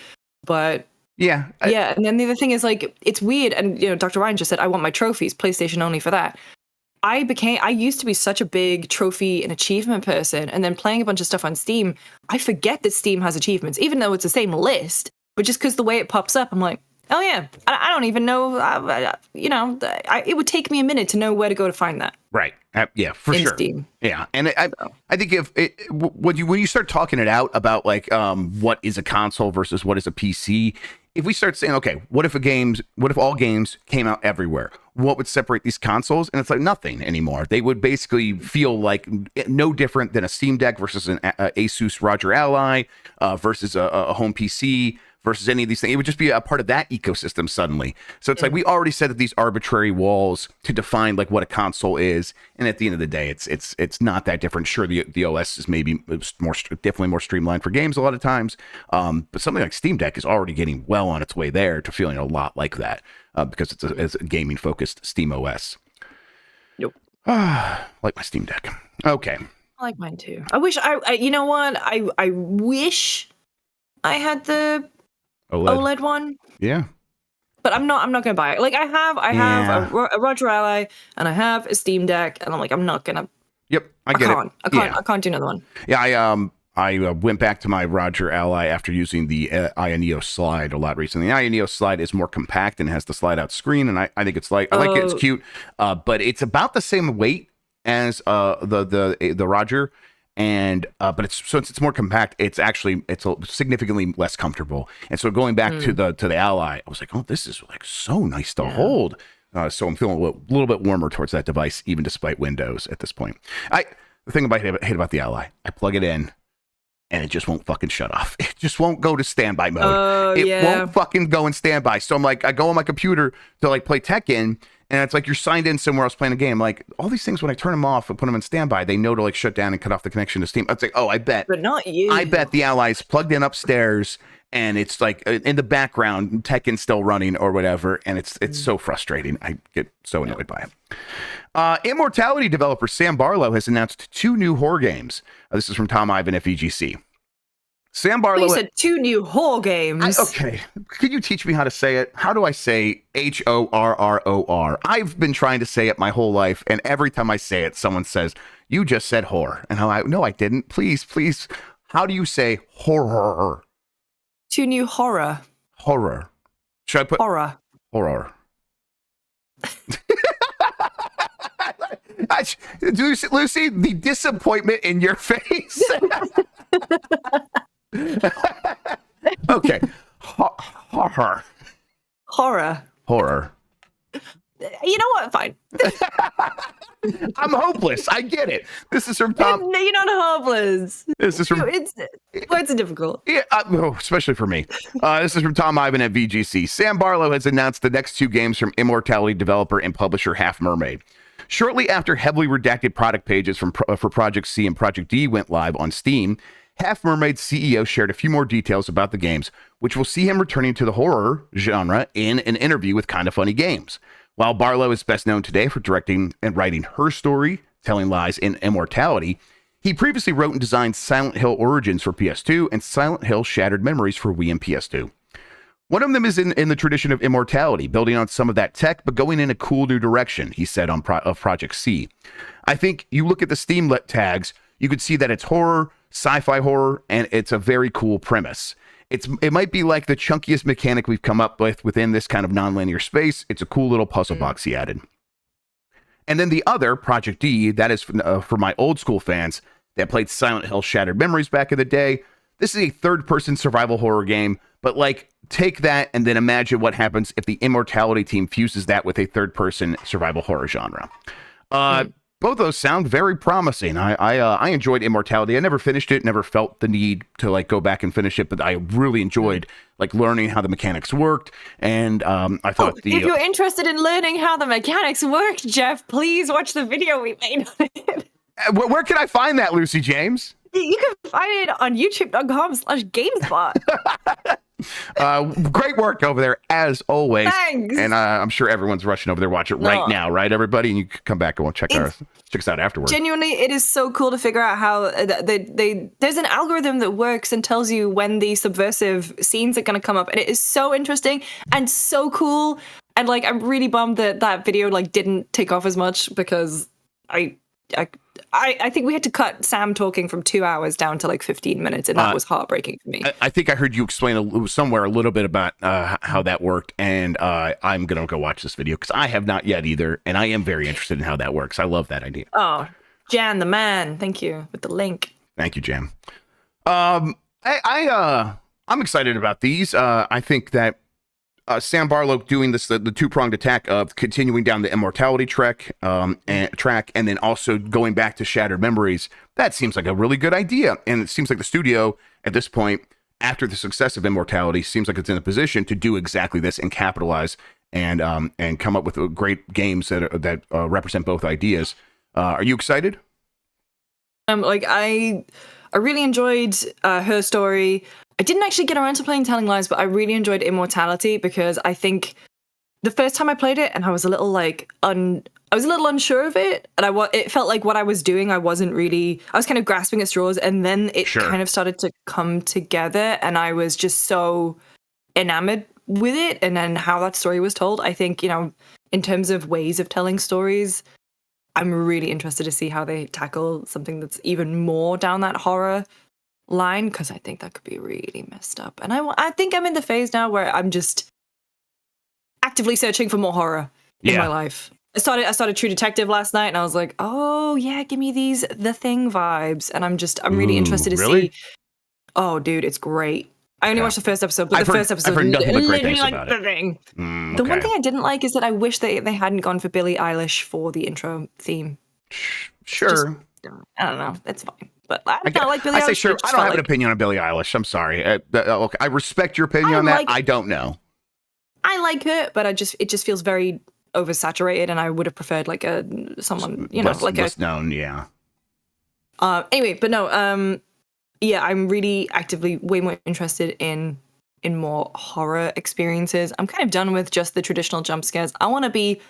Speaker 3: But yeah. And then the other thing is, like, it's weird, and Dr. Ryan just said, I want my trophies, PlayStation only for that. I used to be such a big trophy and achievement person, and then playing a bunch of stuff on Steam, I forget that Steam has achievements, even though it's the same list. But just because the way it pops up, I'm like, oh yeah, I don't even know. It would take me a minute to know where to go to find that.
Speaker 2: Right. Yeah, for sure.
Speaker 3: Steam.
Speaker 2: Yeah, and I think when you start talking it out about like what is a console versus what is a PC, if we start saying, okay, what if all games came out everywhere? What would separate these consoles? And it's like nothing anymore. They would basically feel like no different than a Steam Deck versus an Asus Roger Ally versus a home PC versus any of these things. It would just be a part of that ecosystem suddenly. So it's like we already said that these arbitrary walls to define like what a console is, and at the end of the day, it's not that different. Sure, the OS is maybe definitely more streamlined for games a lot of times, but something like Steam Deck is already getting well on its way there to feeling a lot like that because it's a gaming focused Steam OS.
Speaker 3: Nope.
Speaker 2: Like my Steam Deck. Okay.
Speaker 3: I like mine too. I wish I wish I had the OLED one.
Speaker 2: Yeah.
Speaker 3: But I'm not going to buy it. Like I have a Roger Ally and I have a Steam Deck, and I'm like, I'm not going to.
Speaker 2: Yep. I
Speaker 3: can't do another one.
Speaker 2: Yeah. I went back to my Roger Ally after using the Ioneo slide a lot recently. The Ioneo slide is more compact and has the slide out screen, and I think it's like, I like it. It's cute. But it's about the same weight as the Roger. And but since it's more compact, it's significantly less comfortable. And so going back to the Ally, I was like, oh, this is like so nice to hold. So I'm feeling a little bit warmer towards that device, even despite Windows at this point. The thing I hate about the Ally, I plug it in, and it just won't fucking shut off. It just won't go to standby mode. It won't fucking go in standby. So I'm like, I go on my computer to like play Tekken, and it's like you're signed in somewhere else playing a game. Like all these things, when I turn them off and put them in standby, they know to like shut down and cut off the connection to Steam. It's like, oh, I bet.
Speaker 3: But not you.
Speaker 2: I bet the Ally's plugged in upstairs, and it's like in the background, Tekken's still running or whatever, and it's so frustrating. I get so annoyed by it. Immortality developer Sam Barlow has announced 2 new horror games. This is from Tom Ivan at VGC. Sam Barlow.
Speaker 3: You said 2 new horror games.
Speaker 2: Okay. Could you teach me how to say it? How do I say HORROR? I've been trying to say it my whole life, and every time I say it, someone says, you just said horror. And no, I didn't. Please. How do you say horror?
Speaker 3: 2 new horror.
Speaker 2: Horror. Should I put
Speaker 3: horror?
Speaker 2: Horror. Lucy, the disappointment in your face. Okay. Horror.
Speaker 3: You know what? Fine.
Speaker 2: I'm hopeless. I get it. This is from Tom.
Speaker 3: No, you're not hopeless.
Speaker 2: This is from.
Speaker 3: Words are difficult.
Speaker 2: Yeah, especially for me. This is from Tom Ivan at VGC. Sam Barlow has announced the next 2 games from Immortality developer and publisher Half Mermaid. Shortly after heavily redacted product pages for Project C and Project D went live on Steam, Half Mermaid's CEO shared a few more details about the games, which will see him returning to the horror genre in an interview with Kinda Funny Games. While Barlow is best known today for directing and writing Her Story, Telling Lies, and Immortality, he previously wrote and designed Silent Hill Origins for PS2 and Silent Hill Shattered Memories for Wii and PS2. One of them is in the tradition of Immortality, building on some of that tech, but going in a cool new direction, he said of Project C. I think you look at the Steam tags, you could see that it's horror, sci-fi horror, and it's a very cool premise. It might be like the chunkiest mechanic we've come up with within this kind of non-linear space. It's a cool little puzzle box, he added. And then the other, Project D, that is for my old school fans that played Silent Hill Shattered Memories back in the day. This is a third-person survival horror game, but like, take that and then imagine what happens if the Immortality team fuses that with a third-person survival horror genre. Both of those sound very promising. I enjoyed Immortality. I never finished it, never felt the need to like go back and finish it, but I really enjoyed like learning how the mechanics worked. And I thought
Speaker 3: if you're interested in learning how the mechanics work, Jeff, please watch the video we made on it.
Speaker 2: Where can I find that, Lucy James?
Speaker 3: You can find it on youtube.com/GameSpot.
Speaker 2: Great work over there, as always.
Speaker 3: Thanks.
Speaker 2: And I'm sure everyone's rushing over there to watch it right now, right, everybody? And you can come back and check us out afterwards.
Speaker 3: Genuinely, it is so cool to figure out how there's an algorithm that works and tells you when the subversive scenes are going to come up. And it is so interesting and so cool. And like, I'm really bummed that video like didn't take off as much, because I think we had to cut Sam talking from 2 hours down to like 15 minutes, and that was heartbreaking for me.
Speaker 2: I think I heard you explain somewhere a little bit about how that worked, and I'm going to go watch this video because I have not yet either, and I am very interested in how that works. I love that idea.
Speaker 3: Oh, Jan, the man. Thank you with the link.
Speaker 2: Thank you, Jan. I'm excited about these. I think that Sam Barlow doing this, the two-pronged attack of continuing down the Immortality track, and then also going back to Shattered Memories, that seems like a really good idea. And it seems like the studio, at this point, after the success of Immortality, seems like it's in a position to do exactly this and capitalize and come up with great games that represent both ideas. Are you excited?
Speaker 3: I really enjoyed her story. I didn't actually get around to playing Telling Lies, but I really enjoyed Immortality, because I think the first time I played it, and I was a little unsure of it, and it felt like what I was doing, I was kind of grasping at straws, and then it kind of started to come together, and I was just so enamored with it, and then how that story was told. I think, in terms of ways of telling stories, I'm really interested to see how they tackle something that's even more down that horror line, because I think that could be really messed up. And I think I'm in the phase now where I'm just actively searching for more horror in my life. I started True Detective last night, and I was like, oh yeah, give me these The Thing vibes, and I'm really interested to see. Oh dude, it's great. I only watched the first episode, but first episode is literally like The Thing. The one thing I didn't like is that I wish they hadn't gone for Billie Eilish for the intro theme.
Speaker 2: Sure.
Speaker 3: I don't know. That's fine. But I don't like Billie Eilish.
Speaker 2: I say sure. I don't have an opinion on Billie Eilish. I'm sorry. Okay, I respect your opinion on that. I don't know. I
Speaker 3: like her, but it just feels very oversaturated, and I would have preferred like someone less
Speaker 2: known. Yeah.
Speaker 3: Anyway, but no. I'm really actively way more interested in more horror experiences. I'm kind of done with just the traditional jump scares. I want to be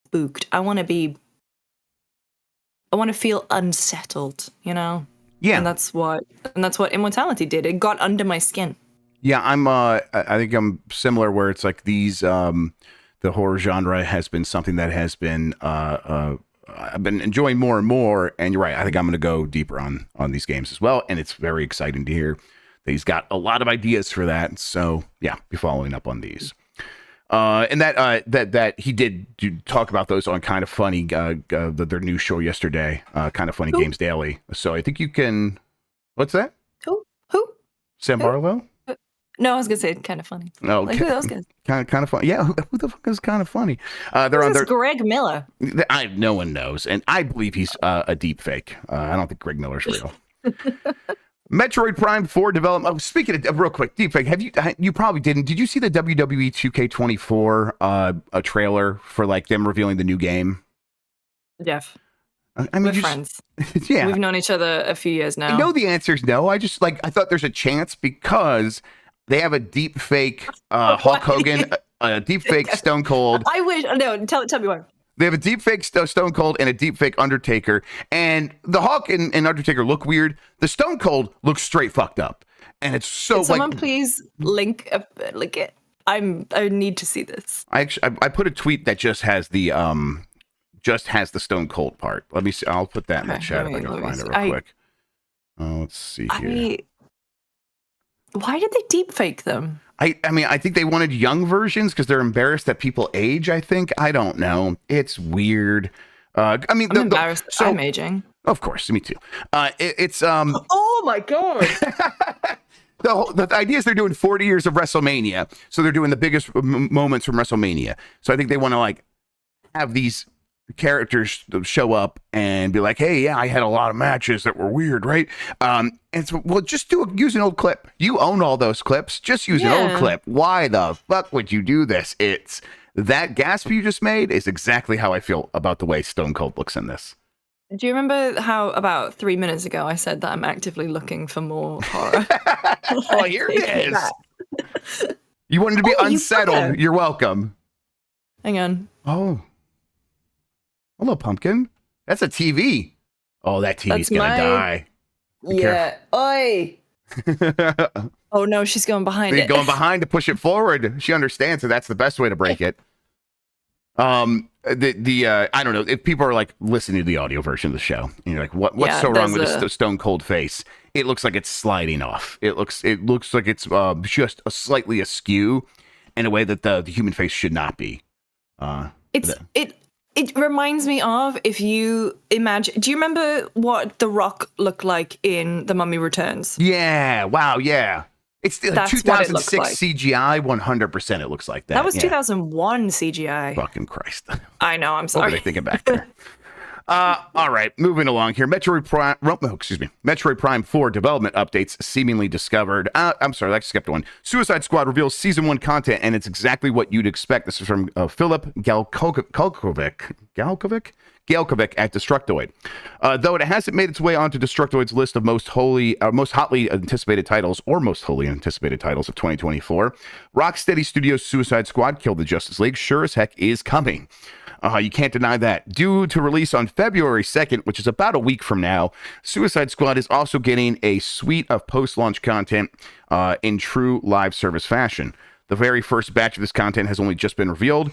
Speaker 3: spooked. I want to feel unsettled, Yeah. And that's what Immortality did. It got under my skin.
Speaker 2: Yeah, I think I'm similar, where it's like these the horror genre has been something that has been I've been enjoying more and more, and you're right, I think I'm going to go deeper on these games as well, and it's very exciting to hear that he's got a lot of ideas for that. So, yeah, be following up on these. And that he did talk about those on Kind of Funny, their new show yesterday, Kind of Funny Games Daily. So I think you can. What's that?
Speaker 3: Who?
Speaker 2: Sam Barlow?
Speaker 3: No, I was gonna say Kind of Funny.
Speaker 2: No,
Speaker 3: who else guys?
Speaker 2: Kind of funny. Yeah, who the fuck is Kind of Funny? They're on their
Speaker 3: Greg Miller.
Speaker 2: No one knows, and I believe he's a deep fake. I don't think Greg Miller's real. Metroid Prime 4 development. Oh, speaking of real quick, deepfake. You probably didn't. Did you see the WWE 2K24 a trailer for like them revealing the new game?
Speaker 3: Jeff.
Speaker 2: I mean,
Speaker 3: we're friends.
Speaker 2: Yeah,
Speaker 3: we've known each other a few years now.
Speaker 2: I know the answer is no. I thought there's a chance because they have a deep fake Hulk Hogan, a deep fake Stone Cold.
Speaker 3: I wish. No, tell me why.
Speaker 2: They have a deep fake Stone Cold and a deep fake Undertaker. And the Hulk and Undertaker look weird. The Stone Cold looks straight fucked up. And it's so
Speaker 3: Can someone please link it? I need to see this.
Speaker 2: I put a tweet that just has the Stone Cold part. Let me see. I'll put that in the chat if I can find it real quick. Let's see here.
Speaker 3: Why did they deep fake them?
Speaker 2: I mean, I think they wanted young versions because they're embarrassed that people age, I think. I don't know. It's weird. I'm
Speaker 3: embarrassed I'm aging.
Speaker 2: Of course, me too. It's
Speaker 3: Oh my god.
Speaker 2: The idea is they're doing 40 years of WrestleMania. So they're doing the biggest moments from WrestleMania. So I think they want to like have these characters show up and be like, hey, yeah, I had a lot of matches that were weird, right? And so, well, just use an old clip. You own all those clips. Just use an old clip. Why the fuck would you do this? It's that gasp you just made is exactly how I feel about the way Stone Cold looks in this.
Speaker 3: Do you remember how about 3 minutes ago I said that I'm actively looking for more horror?
Speaker 2: Oh, here it is. You wanted to be
Speaker 3: Oh, you
Speaker 2: unsettled.
Speaker 3: put
Speaker 2: You're welcome.
Speaker 3: Hang on.
Speaker 2: Oh. Hello, pumpkin. That's a TV. Oh, that TV's gonna die. Be
Speaker 3: Yeah. Oi. Oh no, she's going behind it.
Speaker 2: Going behind to push it forward. She understands that that's the best way to break it. I don't know if people are like listening to the audio version of the show and you're like, what's so wrong with this stone cold face? It looks like it's sliding off. It looks like it's just slightly askew in a way that the human face should not be.
Speaker 3: It reminds me of, if you imagine, do you remember what The Rock looked like in The Mummy Returns?
Speaker 2: Yeah. Wow. Yeah. It's
Speaker 3: That's
Speaker 2: 2006
Speaker 3: what it looks like.
Speaker 2: CGI. 100% it looks like that.
Speaker 3: That was 2001 CGI.
Speaker 2: Fucking Christ.
Speaker 3: I know. I'm sorry.
Speaker 2: What were they thinking back there? All right, moving along here. Metroid Prime 4 development updates seemingly discovered. I'm sorry, I skipped one. Suicide Squad reveals Season 1 content, and it's exactly what you'd expect. This is from Philip Galkovic at Destructoid. Though it hasn't made its way onto Destructoid's list of most hotly anticipated titles of 2024, Rocksteady Studios' Suicide Squad Kill the Justice League sure as heck is coming. You can't deny that. Due to release on February 2nd, which is about a week from now, Suicide Squad is also getting a suite of post-launch content in true live service fashion. The very first batch of this content has only just been revealed,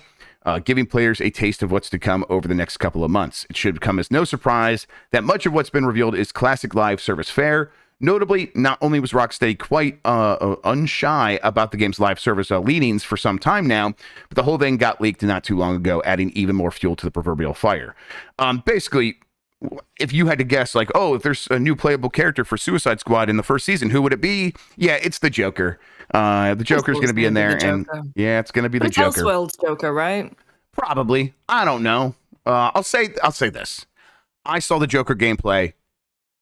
Speaker 2: giving players a taste of what's to come over the next couple of months. It should come as no surprise that much of what's been revealed is classic live service fare. Notably, not only was Rocksteady quite unshy about the game's live service leanings for some time now, but the whole thing got leaked not too long ago, adding even more fuel to the proverbial fire. Basically, if you had to guess, like, oh, if there's a new playable character for Suicide Squad in the first season, who would it be? Yeah, it's the Joker. The Joker's going to be in there, and yeah, it's going to be the Joker.
Speaker 3: Elseworlds Joker, right?
Speaker 2: Probably. I don't know. I'll say this. I saw the Joker gameplay.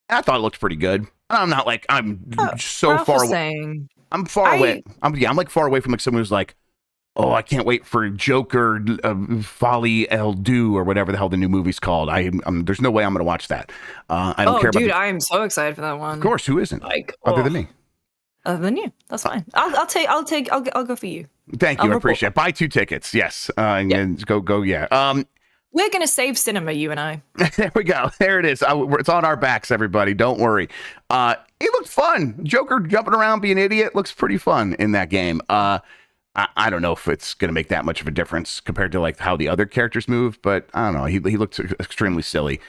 Speaker 2: And I thought it looked pretty good. I'm not like I'm so far away. I'm far away. I'm like far away from like someone who's like, oh, I can't wait for Joker Folly El Do or whatever the hell the new movie's called. There's no way I'm going to watch that. I don't care about.
Speaker 3: Dude, I am so excited for that one.
Speaker 2: Of course, who isn't?
Speaker 3: Like,
Speaker 2: other than me.
Speaker 3: Other than you, that's fine. I'll go for you.
Speaker 2: Thank you, I appreciate it. Buy 2 tickets, yes, and go, yeah.
Speaker 3: We're gonna save cinema, you and I.
Speaker 2: There we go. There it is. It's on our backs, everybody. Don't worry. It looked fun. Joker jumping around being an idiot looks pretty fun in that game. I don't know if it's gonna make that much of a difference compared to like how the other characters move, but I don't know. He looked extremely silly.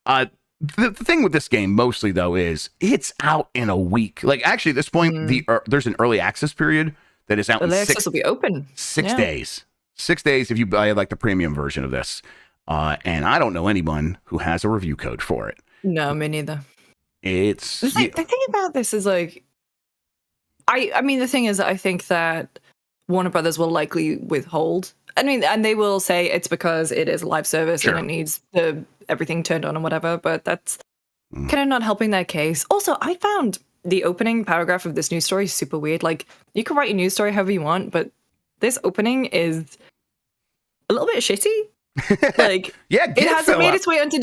Speaker 2: The thing with this game mostly though is it's out in a week. Like actually at this point, there's an early access period that is out in
Speaker 3: access will be open
Speaker 2: 6 days. 6 days if you buy like the premium version of this. And I don't know anyone who has a review code for it.
Speaker 3: No, me neither.
Speaker 2: It's
Speaker 3: the thing about this is like, I mean, the thing is, I think that Warner Brothers will likely withhold. I mean, and they will say it's because it is a live service and it needs everything turned on and whatever. But that's kind of not helping their case. Also, I found the opening paragraph of this news story super weird. Like, you can write your news story however you want, but this opening is a little bit shitty. Like,
Speaker 2: yeah,
Speaker 3: it hasn't made its way onto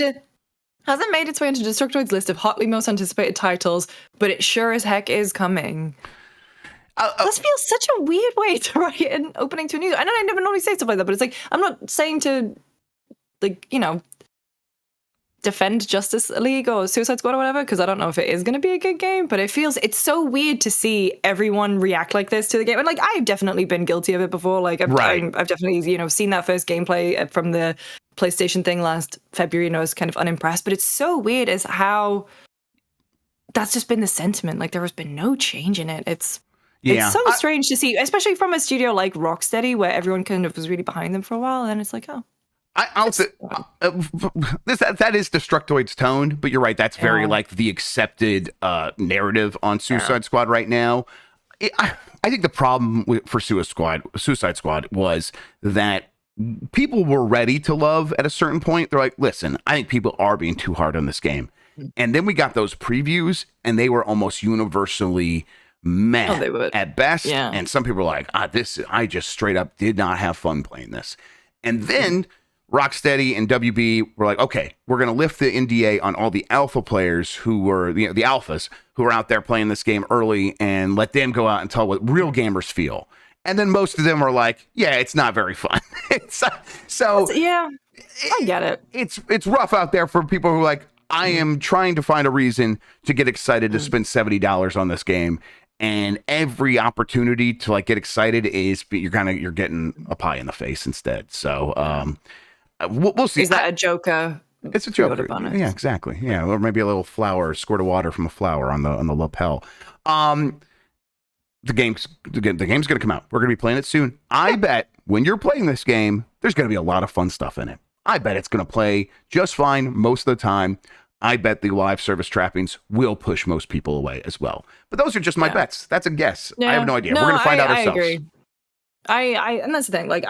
Speaker 3: Destructoid's list of hotly most anticipated titles, but it sure as heck is coming. This feels such a weird way to write an opening to a news. I know I never normally say stuff like that, but it's like, I'm not saying to, like, you know, defend Justice League or Suicide Squad or whatever, because I don't know if it is going to be a good game, but it's so weird to see everyone react like this to the game. And like, I've definitely been guilty of it before. Like, I've definitely, you know, seen that first gameplay from the PlayStation thing last February, and I was kind of unimpressed. But it's so weird as how that's just been the sentiment. Like, there has been no change in it. It's so strange to see, especially from a studio like Rocksteady, where everyone kind of was really behind them for a while, and then it's like, oh.
Speaker 2: I'll say that is Destructoid's tone, but you're right. That's very like the accepted narrative on Suicide Squad right now. I think the problem for Suicide Squad was that people were ready to love at a certain point. They're like, listen, I think people are being too hard on this game. And then we got those previews, and they were almost universally meh at best. Yeah. And some people were like, I just straight up did not have fun playing this. And then Rocksteady and WB were like, okay, we're going to lift the NDA on all the alpha players who were, the alphas who were out there playing this game early, and let them go out and tell what real gamers feel. And then most of them are like, yeah, it's not very fun.
Speaker 3: Yeah, I get it.
Speaker 2: It's rough out there for people who are like, I am trying to find a reason to get excited to spend $70 on this game. And every opportunity to like get excited is you're getting a pie in the face instead. So we'll see.
Speaker 3: Is that a Joker?
Speaker 2: It's a Joker. Yeah, exactly. Yeah, or maybe a little flower, squirt of water from a flower on the lapel. The game's going to come out. We're going to be playing it soon. I bet when you're playing this game, there's going to be a lot of fun stuff in it. I bet it's going to play just fine most of the time. I bet the live service trappings will push most people away as well. But those are just my bets. That's a guess.
Speaker 3: Yeah.
Speaker 2: I have no idea. We're going to find out ourselves.
Speaker 3: I agree. And that's the thing. Like,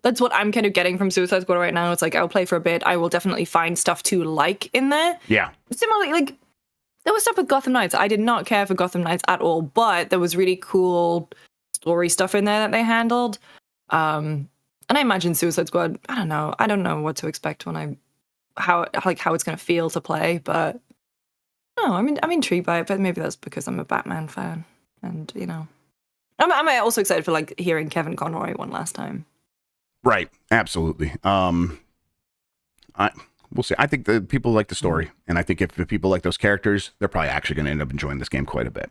Speaker 3: that's what I'm kind of getting from Suicide Squad right now. It's like, I'll play for a bit. I will definitely find stuff to like in there.
Speaker 2: Yeah.
Speaker 3: Similarly, like, there was stuff with Gotham Knights. I did not care for Gotham Knights at all, but there was really cool story stuff in there that they handled. And I imagine Suicide Squad, I don't know. I don't know what to expect when how it's going to feel to play, but no, I'm intrigued by it, but maybe that's because I'm a Batman fan. And, you know, I'm also excited for like hearing Kevin Conroy one last time.
Speaker 2: Right. Absolutely. We'll see. I think the people like the story, and I think if the people like those characters, they're probably actually going to end up enjoying this game quite a bit.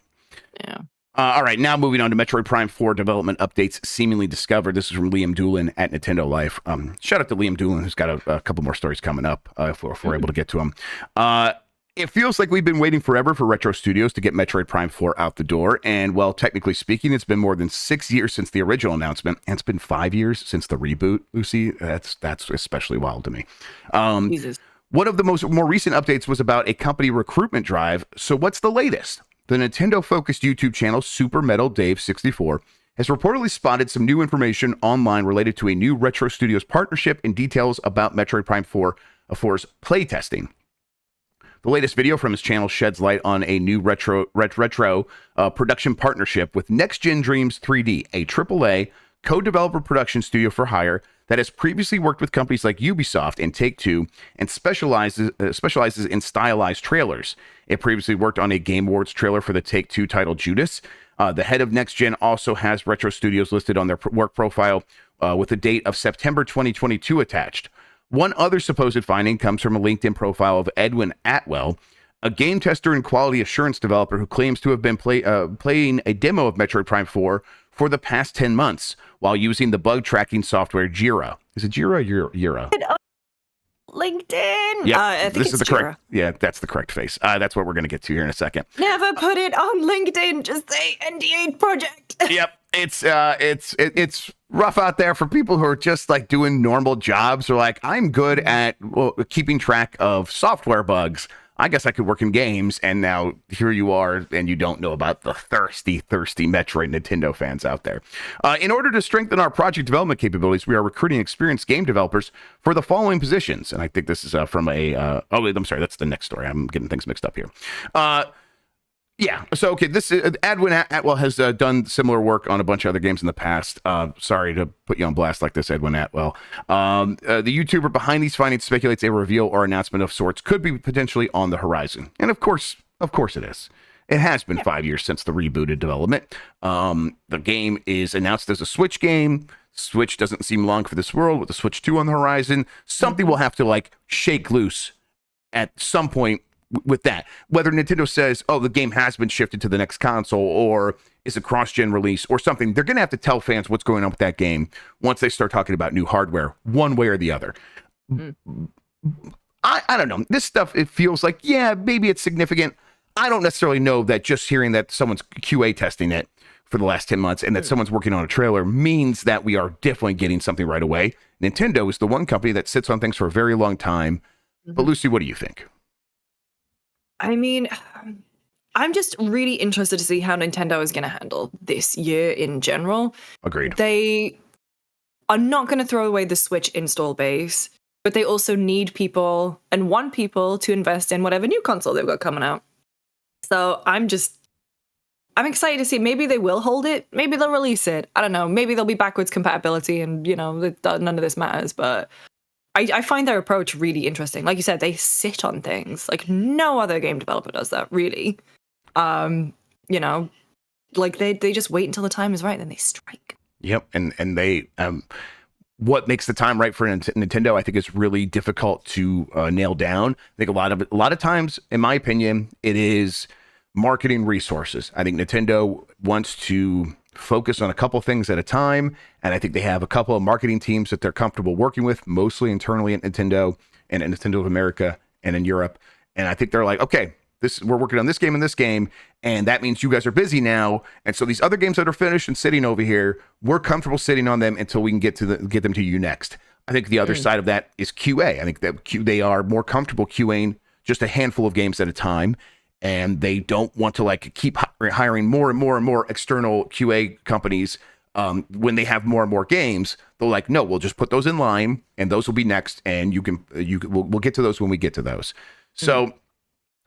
Speaker 3: Yeah.
Speaker 2: All right, now moving on to Metroid Prime 4 development updates seemingly discovered. This is from Liam Doolin at Nintendo Life. Shout out to Liam Doolin, who's got a couple more stories coming up if we're able to get to them. It feels like we've been waiting forever for Retro Studios to get Metroid Prime 4 out the door. And, well, technically speaking, it's been more than 6 years since the original announcement. And it's been 5 years since the reboot, Lucy. That's especially wild to me.
Speaker 3: Jesus.
Speaker 2: One of the more recent updates was about a company recruitment drive. So what's the latest? The Nintendo-focused YouTube channel Super Metal Dave 64 has reportedly spotted some new information online related to a new Retro Studios partnership and details about Metroid Prime 4's playtesting. The latest video from his channel sheds light on a new retro production partnership with Next Gen Dreams 3D, a AAA co-developer production studio for hire that has previously worked with companies like Ubisoft and Take-Two and specializes in stylized trailers. It previously worked on a Game Awards trailer for the Take-Two title Judas. The head of Next Gen also has Retro Studios listed on their work profile with a date of September 2022 attached. One other supposed finding comes from a LinkedIn profile of Edwin Atwell, a game tester and quality assurance developer who claims to have been playing a demo of Metroid Prime 4 for the past 10 months while using the bug tracking software Jira. Is it Jira or Jira?
Speaker 3: LinkedIn.
Speaker 2: Yeah,
Speaker 3: I think
Speaker 2: this is the
Speaker 3: Jira.
Speaker 2: correct. Yeah, that's the correct face. That's what we're going to get to here in a second.
Speaker 3: Never put it on LinkedIn. Just say NDA project.
Speaker 2: Yep, it's rough out there for people who are just like doing normal jobs or like, I'm good at keeping track of software bugs. I guess I could work in games, and now here you are, and you don't know about the thirsty Metroid Nintendo fans out there. In order to strengthen our project development capabilities, we are recruiting experienced game developers for the following positions. And I think this is from I'm sorry, that's the next story. I'm getting things mixed up here. Yeah. So, okay, this Edwin Atwell has done similar work on a bunch of other games in the past. Sorry to put you on blast like this, Edwin Atwell. The YouTuber behind these findings speculates a reveal or announcement of sorts could be potentially on the horizon. And of course it is. It has been 5 years since the rebooted development. The game is announced as a Switch game. Switch doesn't seem long for this world with the Switch 2 on the horizon. Something will have to like shake loose at some point with that, whether Nintendo says, oh, the game has been shifted to the next console or is a cross-gen release or something, they're going to have to tell fans what's going on with that game once they start talking about new hardware, one way or the other. I don't know. This stuff, it feels like, yeah, maybe it's significant. I don't necessarily know that just hearing that someone's QA testing it for the last 10 months and that someone's working on a trailer means that we are definitely getting something right away. Nintendo is the one company that sits on things for a very long time. But Lucy, what do you think?
Speaker 3: I mean, I'm just really interested to see how Nintendo is going to handle this year in general.
Speaker 2: Agreed.
Speaker 3: They are not going to throw away the Switch install base, but they also need people and want people to invest in whatever new console they've got coming out. So I'm excited to see. Maybe they will hold it. Maybe they'll release it. I don't know. Maybe there'll be backwards compatibility and, none of this matters, but I find their approach really interesting. Like you said, they sit on things. Like no other game developer does that, really. Like they just wait until the time is right, then they strike.
Speaker 2: Yep, and they what makes the time right for Nintendo, I think, is really difficult to nail down. I think a lot of times, in my opinion, it is marketing resources. I think Nintendo wants to focus on a couple things at a time, and I think they have a couple of marketing teams that they're comfortable working with, mostly internally at Nintendo and at Nintendo of America and in Europe. And I think they're like, okay, we're working on this game and this game, and that means you guys are busy now. And so these other games that are finished and sitting over here, we're comfortable sitting on them until we can get them to you next. I think the other side of that is QA. I think that they are more comfortable QAing just a handful of games at a time, and they don't want to like keep hiring more and more and more external QA companies. When they have more and more games, they're like, no, we'll just put those in line, and those will be next, and we'll get to those when we get to those. So.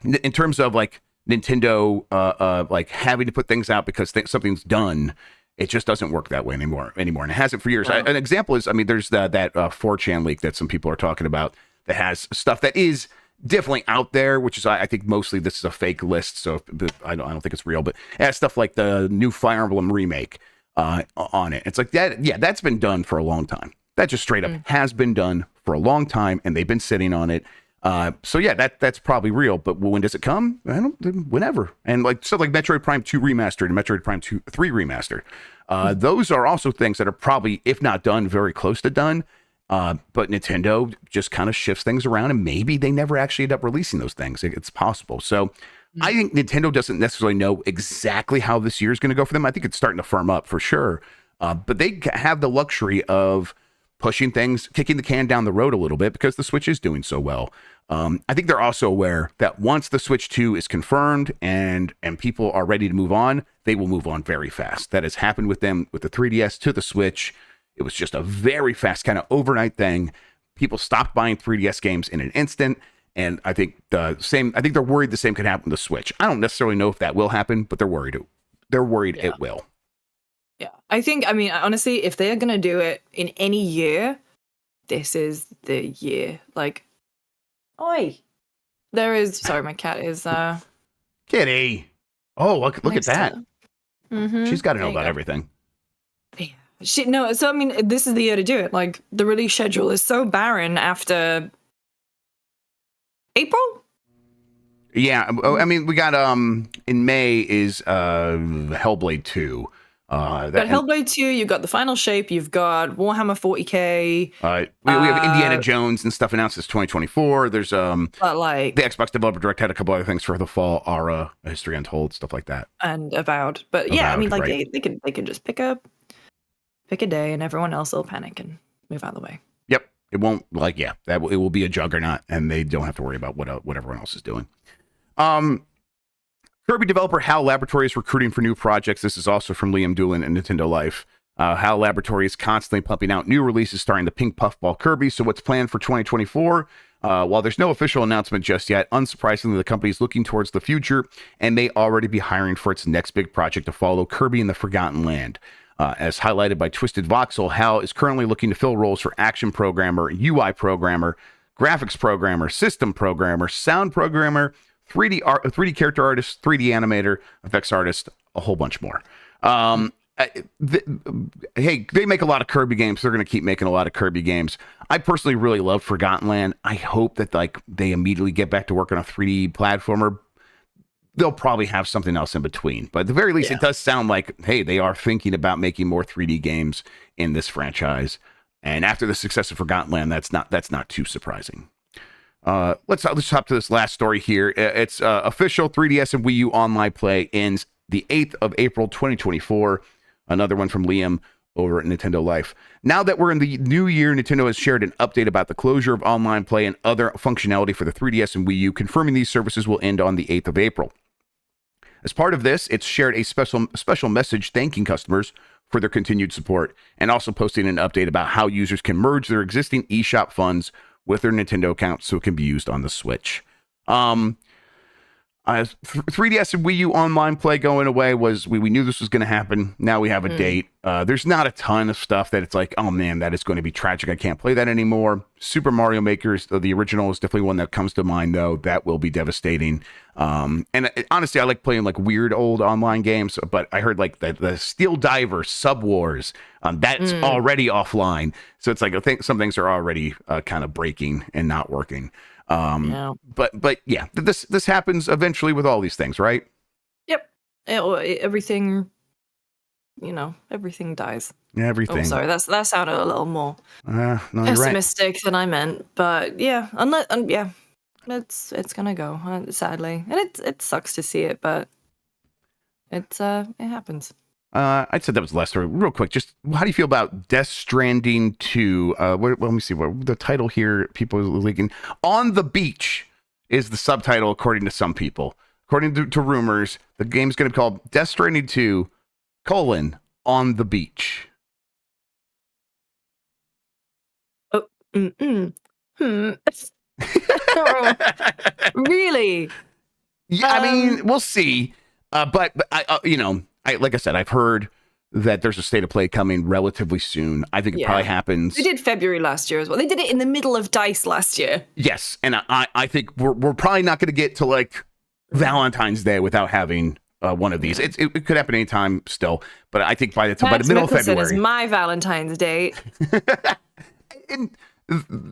Speaker 2: In terms of like Nintendo, like having to put things out because something's done, it just doesn't work that way anymore. And it hasn't for years.
Speaker 3: Wow.
Speaker 2: An example is, I mean, there's that 4chan leak that some people are talking about that has stuff that is definitely out there, which is, I think mostly this is a fake list. So I don't think it's real, but it has stuff like the new Fire Emblem remake on it. It's like that. Yeah, that's been done for a long time. That just straight up has been done for a long time, and they've been sitting on it. So yeah, that's probably real, but when does it come? Whenever. And like stuff like Metroid Prime 2 remastered and Metroid Prime 3 remastered. Those are also things that are probably, if not done, very close to done. But Nintendo just kind of shifts things around, and maybe they never actually end up releasing those things. It's possible. So I think Nintendo doesn't necessarily know exactly how this year is going to go for them. I think it's starting to firm up for sure. But they have the luxury of pushing things, kicking the can down the road a little bit because the Switch is doing so well. I think they're also aware that once the Switch 2 is confirmed and people are ready to move on, they will move on very fast. That has happened with them with the 3DS to the Switch. It was just a very fast kind of overnight thing. People stopped buying 3DS games in an instant. And I think they're worried the same could happen with the Switch. I don't necessarily know if that will happen, but they're worried. It will.
Speaker 3: Yeah. I mean, honestly, if they're going to do it in any year, this is the year. Like, oi. Sorry, my cat is,
Speaker 2: Kitty. Oh, look at that.
Speaker 3: Mm-hmm.
Speaker 2: She's got to know about everything.
Speaker 3: Yeah. So, I mean, this is the year to do it. Like, the release schedule is so barren after April?
Speaker 2: Yeah. I mean, we got, in May is, Hellblade 2.
Speaker 3: You've got Hellblade 2, you've got The Final Shape, you've got Warhammer 40k.
Speaker 2: We have Indiana Jones and stuff announced as 2024. There's
Speaker 3: but like
Speaker 2: the Xbox Developer Direct had a couple other things for the fall, Aura, History Untold, stuff like that.
Speaker 3: And Avowed. But yeah, I mean, like right. they can just pick a day and everyone else will panic and move out of the way.
Speaker 2: Yep. It won't it will be a juggernaut, and they don't have to worry about what everyone else is doing. Kirby developer HAL Laboratory is recruiting for new projects. This is also from Liam Doolin and Nintendo Life. HAL Laboratory is constantly pumping out new releases starring the pink puffball Kirby. So what's planned for 2024? While there's no official announcement just yet, unsurprisingly, the company is looking towards the future and may already be hiring for its next big project to follow, Kirby in the Forgotten Land. As highlighted by Twisted Voxel, HAL is currently looking to fill roles for action programmer, UI programmer, graphics programmer, system programmer, sound programmer, 3D character artist, 3D animator, effects artist, a whole bunch more. Hey, they make a lot of Kirby games. They're going to keep making a lot of Kirby games. I personally really love Forgotten Land. I hope that they immediately get back to work on a 3D platformer. They'll probably have something else in between, but at the very least, It does sound like, hey, they are thinking about making more 3D games in this franchise. And after the success of Forgotten Land, that's not too surprising. Let's hop to this last story here. It's official 3DS and Wii U online play ends the 8th of April, 2024. Another one from Liam over at Nintendo Life. Now that we're in the new year, Nintendo has shared an update about the closure of online play and other functionality for the 3DS and Wii U, confirming these services will end on the 8th of April. As part of this, it's shared a special message thanking customers for their continued support, and also posting an update about how users can merge their existing eShop funds with their Nintendo account so it can be used on the Switch. 3DS and Wii U online play going away was we knew this was going to happen. Now we have a date. There's not a ton of stuff that it's like, oh man, that is going to be tragic. I can't play that anymore. Super Mario Maker, the original, is definitely one that comes to mind though. That will be devastating. Honestly, I like playing like weird old online games, but I heard like the Steel Diver Sub Wars, that's already offline. So it's like I think some things are already kind of breaking and not working. But yeah, this happens eventually with all these things, right?
Speaker 3: Yep. Everything, everything dies.
Speaker 2: Everything.
Speaker 3: Oh, sorry, that sounded a little more
Speaker 2: no,
Speaker 3: pessimistic than I meant. But yeah, it's gonna go, sadly, and it sucks to see it, but it happens.
Speaker 2: I said that was Lester. Real quick, just how do you feel about Death Stranding 2? Let me see what the title here. People are leaking. On the Beach is the subtitle, according to some people. According to rumors, the game's going to be called Death Stranding 2, On the Beach.
Speaker 3: Oh, Really?
Speaker 2: Yeah, I mean, we'll see. But I, like I said, I've heard that there's a state of play coming relatively soon. I think it probably happens.
Speaker 3: They did February last year as well. They did it in the middle of DICE last year.
Speaker 2: Yes, and I think we're probably not going to get to like Valentine's Day without having one of these. It could happen anytime still, but I think by the middle of February
Speaker 3: is my Valentine's Day.
Speaker 2: And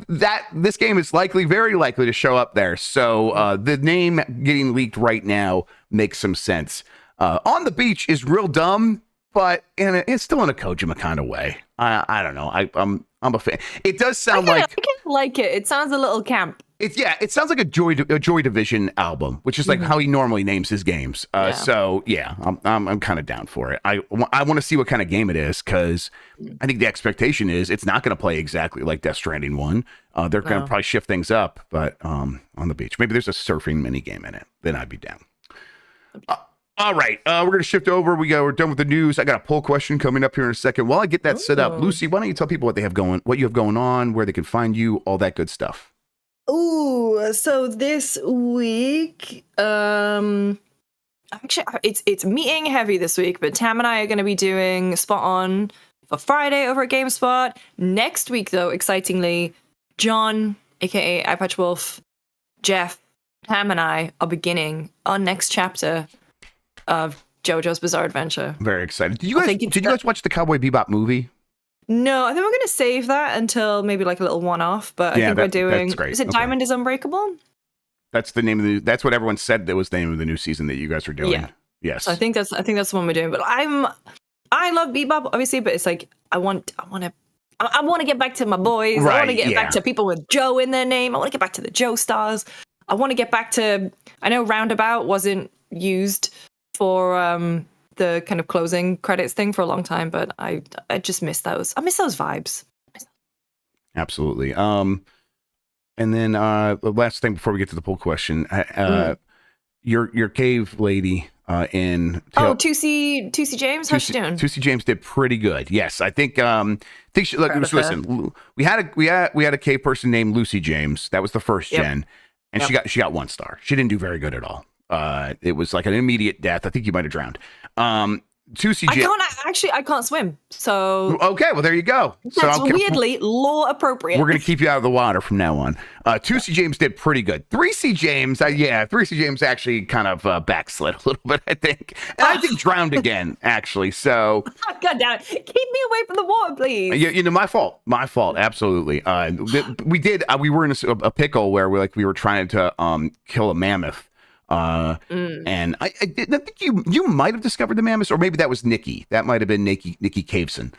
Speaker 2: that this game is very likely to show up there. So the name getting leaked right now makes some sense. On the Beach is real dumb, but it's still in a Kojima kind of way. I don't know. I'm a fan. It does sound
Speaker 3: I like it. It sounds a little camp.
Speaker 2: It sounds like a Joy Division album, which is like how he normally names his games. So yeah, I'm kind of down for it. I want to see what kind of game it is, because I think the expectation is it's not going to play exactly like Death Stranding 1. They're going to probably shift things up, but On the Beach, maybe there's a surfing mini game in it. Then I'd be down. All right, we're going to shift over. We're done with the news. I got a poll question coming up here in a second. While I get that set up, Lucy, why don't you tell people what you have going on, where they can find you, all that good stuff.
Speaker 3: Ooh, so this week, actually, it's meeting heavy this week, but Tam and I are going to be doing Spot On for Friday over at GameSpot. Next week, though, excitingly, John, aka Eyepatch Wolf, Jeff, Tam, and I are beginning our next chapter of JoJo's Bizarre Adventure.
Speaker 2: Very excited. Did you guys watch the Cowboy Bebop movie?
Speaker 3: No, I think we're going to save that until maybe like a little one-off, but I think we're doing...
Speaker 2: That's great.
Speaker 3: Is it Diamond is Unbreakable?
Speaker 2: That's the name of that's what everyone said that was the name of the new season that you guys are doing. Yeah. Yes.
Speaker 3: So I think that's the one we're doing, but I love Bebop, obviously, but it's like, I want to get back to my boys. Right, I want to get back to people with Joe in their name. I want to get back to the Joe stars. I want to get back to... I know Roundabout wasn't used for the kind of closing credits thing for a long time, but I just miss those. I miss those vibes.
Speaker 2: Absolutely. And then the last thing before we get to the poll question, your cave lady in
Speaker 3: 2C James, how's she doing?
Speaker 2: 2C James did pretty good. Yes, I think she, listen, we had a cave person named Lucy James. That was the first gen, and she got 1 star. She didn't do very good at all. It was like an immediate death. I think you might have drowned. 2CJ.
Speaker 3: I can't swim. So
Speaker 2: okay, well there you go.
Speaker 3: That's weirdly law appropriate.
Speaker 2: We're gonna keep you out of the water from now on. 2C James did pretty good. 3C James, 3C James actually kind of backslid a little bit, I think, and I think drowned again actually. So
Speaker 3: God damn it, keep me away from the water, please.
Speaker 2: My fault. Absolutely. We were in a pickle where we were trying to kill a mammoth. And I think you might have discovered the mammoths, or maybe that was Nikki. That might have been Nikki Caveson.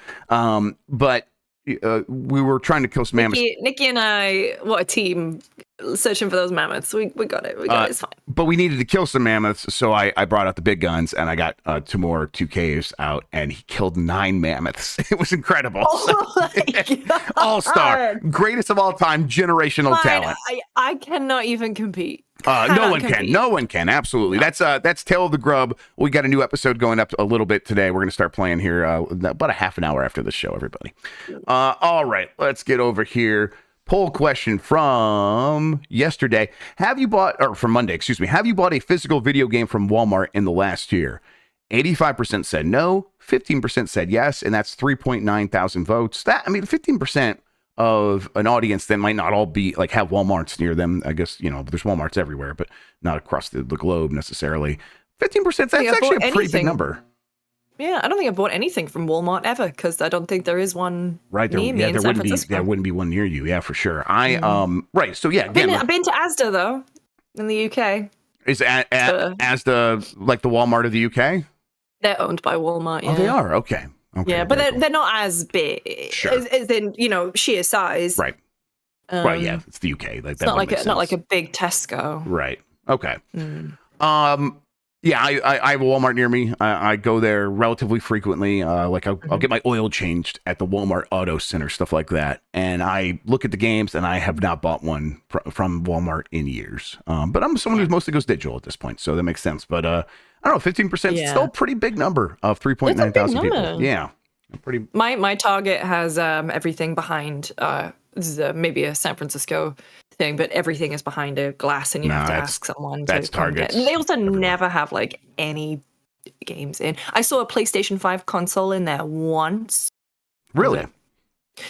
Speaker 2: But we were trying to kill some mammoths.
Speaker 3: Nikki and I, what a team, searching for those mammoths. We got it. It's fine.
Speaker 2: But we needed to kill some mammoths, so I brought out the big guns, and I got 2 caves out, and he killed 9 mammoths. It was incredible.
Speaker 3: Oh my God.
Speaker 2: All-star, greatest of all time, generational talent.
Speaker 3: I cannot even compete.
Speaker 2: No one can. Absolutely. No. That's Tale of the Grubb. We got a new episode going up a little bit today. We're going to start playing here about a half an hour after the show, everybody. All right, let's get over here. Poll question from yesterday. From Monday, excuse me. Have you bought a physical video game from Walmart in the last year? 85% said no, 15% said yes, and that's 3.9 thousand votes. 15% of an audience that might not all be like have Walmarts near them. I guess, there's Walmarts everywhere, but not across the globe necessarily. 15%, that's actually a pretty big number.
Speaker 3: Yeah, I don't think I've bought anything from Walmart ever because I don't think there is one near me in San Francisco.
Speaker 2: There wouldn't be one near you. Yeah, for sure. Right. So yeah, again,
Speaker 3: I've been to Asda though in the UK.
Speaker 2: Is Asda like the Walmart of the UK?
Speaker 3: They're owned by Walmart. Yeah.
Speaker 2: Oh, they are. Okay.
Speaker 3: Yeah, but they're not as big as in sheer size.
Speaker 2: Right. Right. Yeah, it's the UK.
Speaker 3: It's not like a big Tesco.
Speaker 2: Right. Okay. Yeah, I have a Walmart near me. I go there relatively frequently. I'll get my oil changed at the Walmart Auto Center, stuff like that. And I look at the games, and I have not bought one from Walmart in years. But I'm someone who mostly goes digital at this point, so that makes sense. But I don't know, 15% is still a pretty big number of 3.9 thousand people. Yeah, pretty.
Speaker 3: My Target has everything behind. This is maybe a San Francisco thing, but everything is behind a glass, and you have to ask someone.
Speaker 2: That's Target.
Speaker 3: They also never have like any games in. I saw a PlayStation 5 console in there once.
Speaker 2: Really?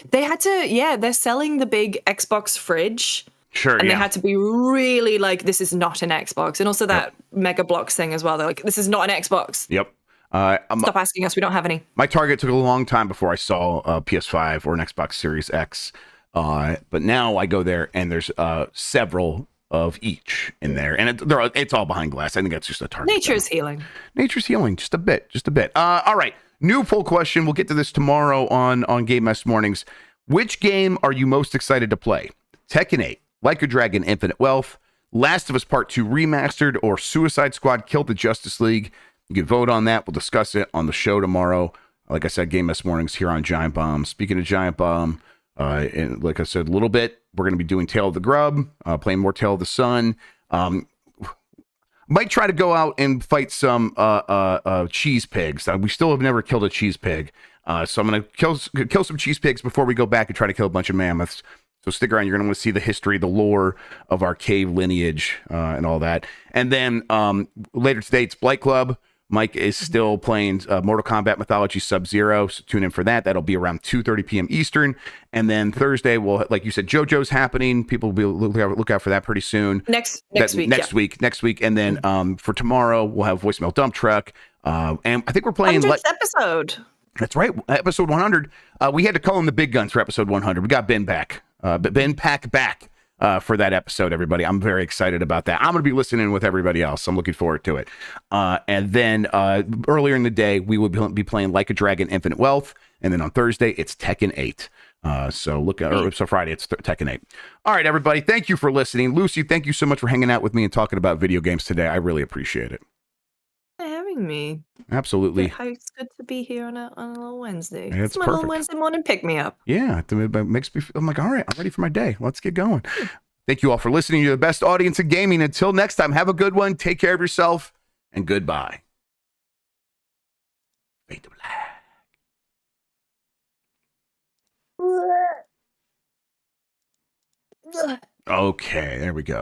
Speaker 3: They had to. Yeah, they're selling the big Xbox fridge.
Speaker 2: Sure.
Speaker 3: And they had to be really like, this is not an Xbox, and also that Mega Bloks thing as well. They're like, this is not an Xbox.
Speaker 2: Yep.
Speaker 3: Stop asking us. We don't have any.
Speaker 2: My Target took a long time before I saw a PS5 or an Xbox Series X. But now I go there and there's several of each in there, and it's all behind glass. I think that's just a Target.
Speaker 3: Nature's healing.
Speaker 2: Nature's healing, just a bit. All right, new poll question. We'll get to this tomorrow on Game Mess Mornings. Which game are you most excited to play? Tekken 8, Like a Dragon, Infinite Wealth, Last of Us Part 2 Remastered, or Suicide Squad Killed the Justice League? You can vote on that. We'll discuss it on the show tomorrow. Like I said, Game Mess Mornings here on Giant Bomb. Speaking of Giant Bomb, and like I said, a little bit, we're going to be doing Tale of the Grubb, playing more Tale of the Sun. Might try to go out and fight some cheese pigs. We still have never killed a cheese pig. So I'm going to kill some cheese pigs before we go back and try to kill a bunch of mammoths. So stick around. You're going to want to see the history, the lore of our cave lineage and all that. And then later today, it's Blight Club. Mike is still playing Mortal Kombat Mythology Sub-Zero, so tune in for that. That'll be around 2:30 p.m. Eastern. And then Thursday, like you said, JoJo's happening. People will be look out for that pretty soon.
Speaker 3: Next week. And
Speaker 2: then for tomorrow, we'll have Voicemail Dump Truck. And I think we're playing...
Speaker 3: 100th episode.
Speaker 2: That's right, episode 100. We had to call in the big guns for episode 100. We got Ben back. Ben Pack back. For that episode, everybody. I'm very excited about that. I'm going to be listening with everybody else. I'm looking forward to it. And then earlier in the day, we will be playing Like a Dragon, Infinite Wealth. And then on Thursday, it's Tekken 8. So Friday, it's Tekken 8. All right, everybody. Thank you for listening. Lucy, thank you so much for hanging out with me and talking about video games today. I really appreciate it.
Speaker 3: Having me.
Speaker 2: Absolutely.
Speaker 3: It's good to be here on a little Wednesday.
Speaker 2: Yeah,
Speaker 3: it's my little Wednesday morning pick me up.
Speaker 2: Yeah, it makes me feel, I'm like, all right, I'm ready for my day. Let's get going. Thank you all for listening. You're the best audience in gaming. Until next time, have a good one. Take care of yourself, and goodbye. Fade to black. Okay, there we go.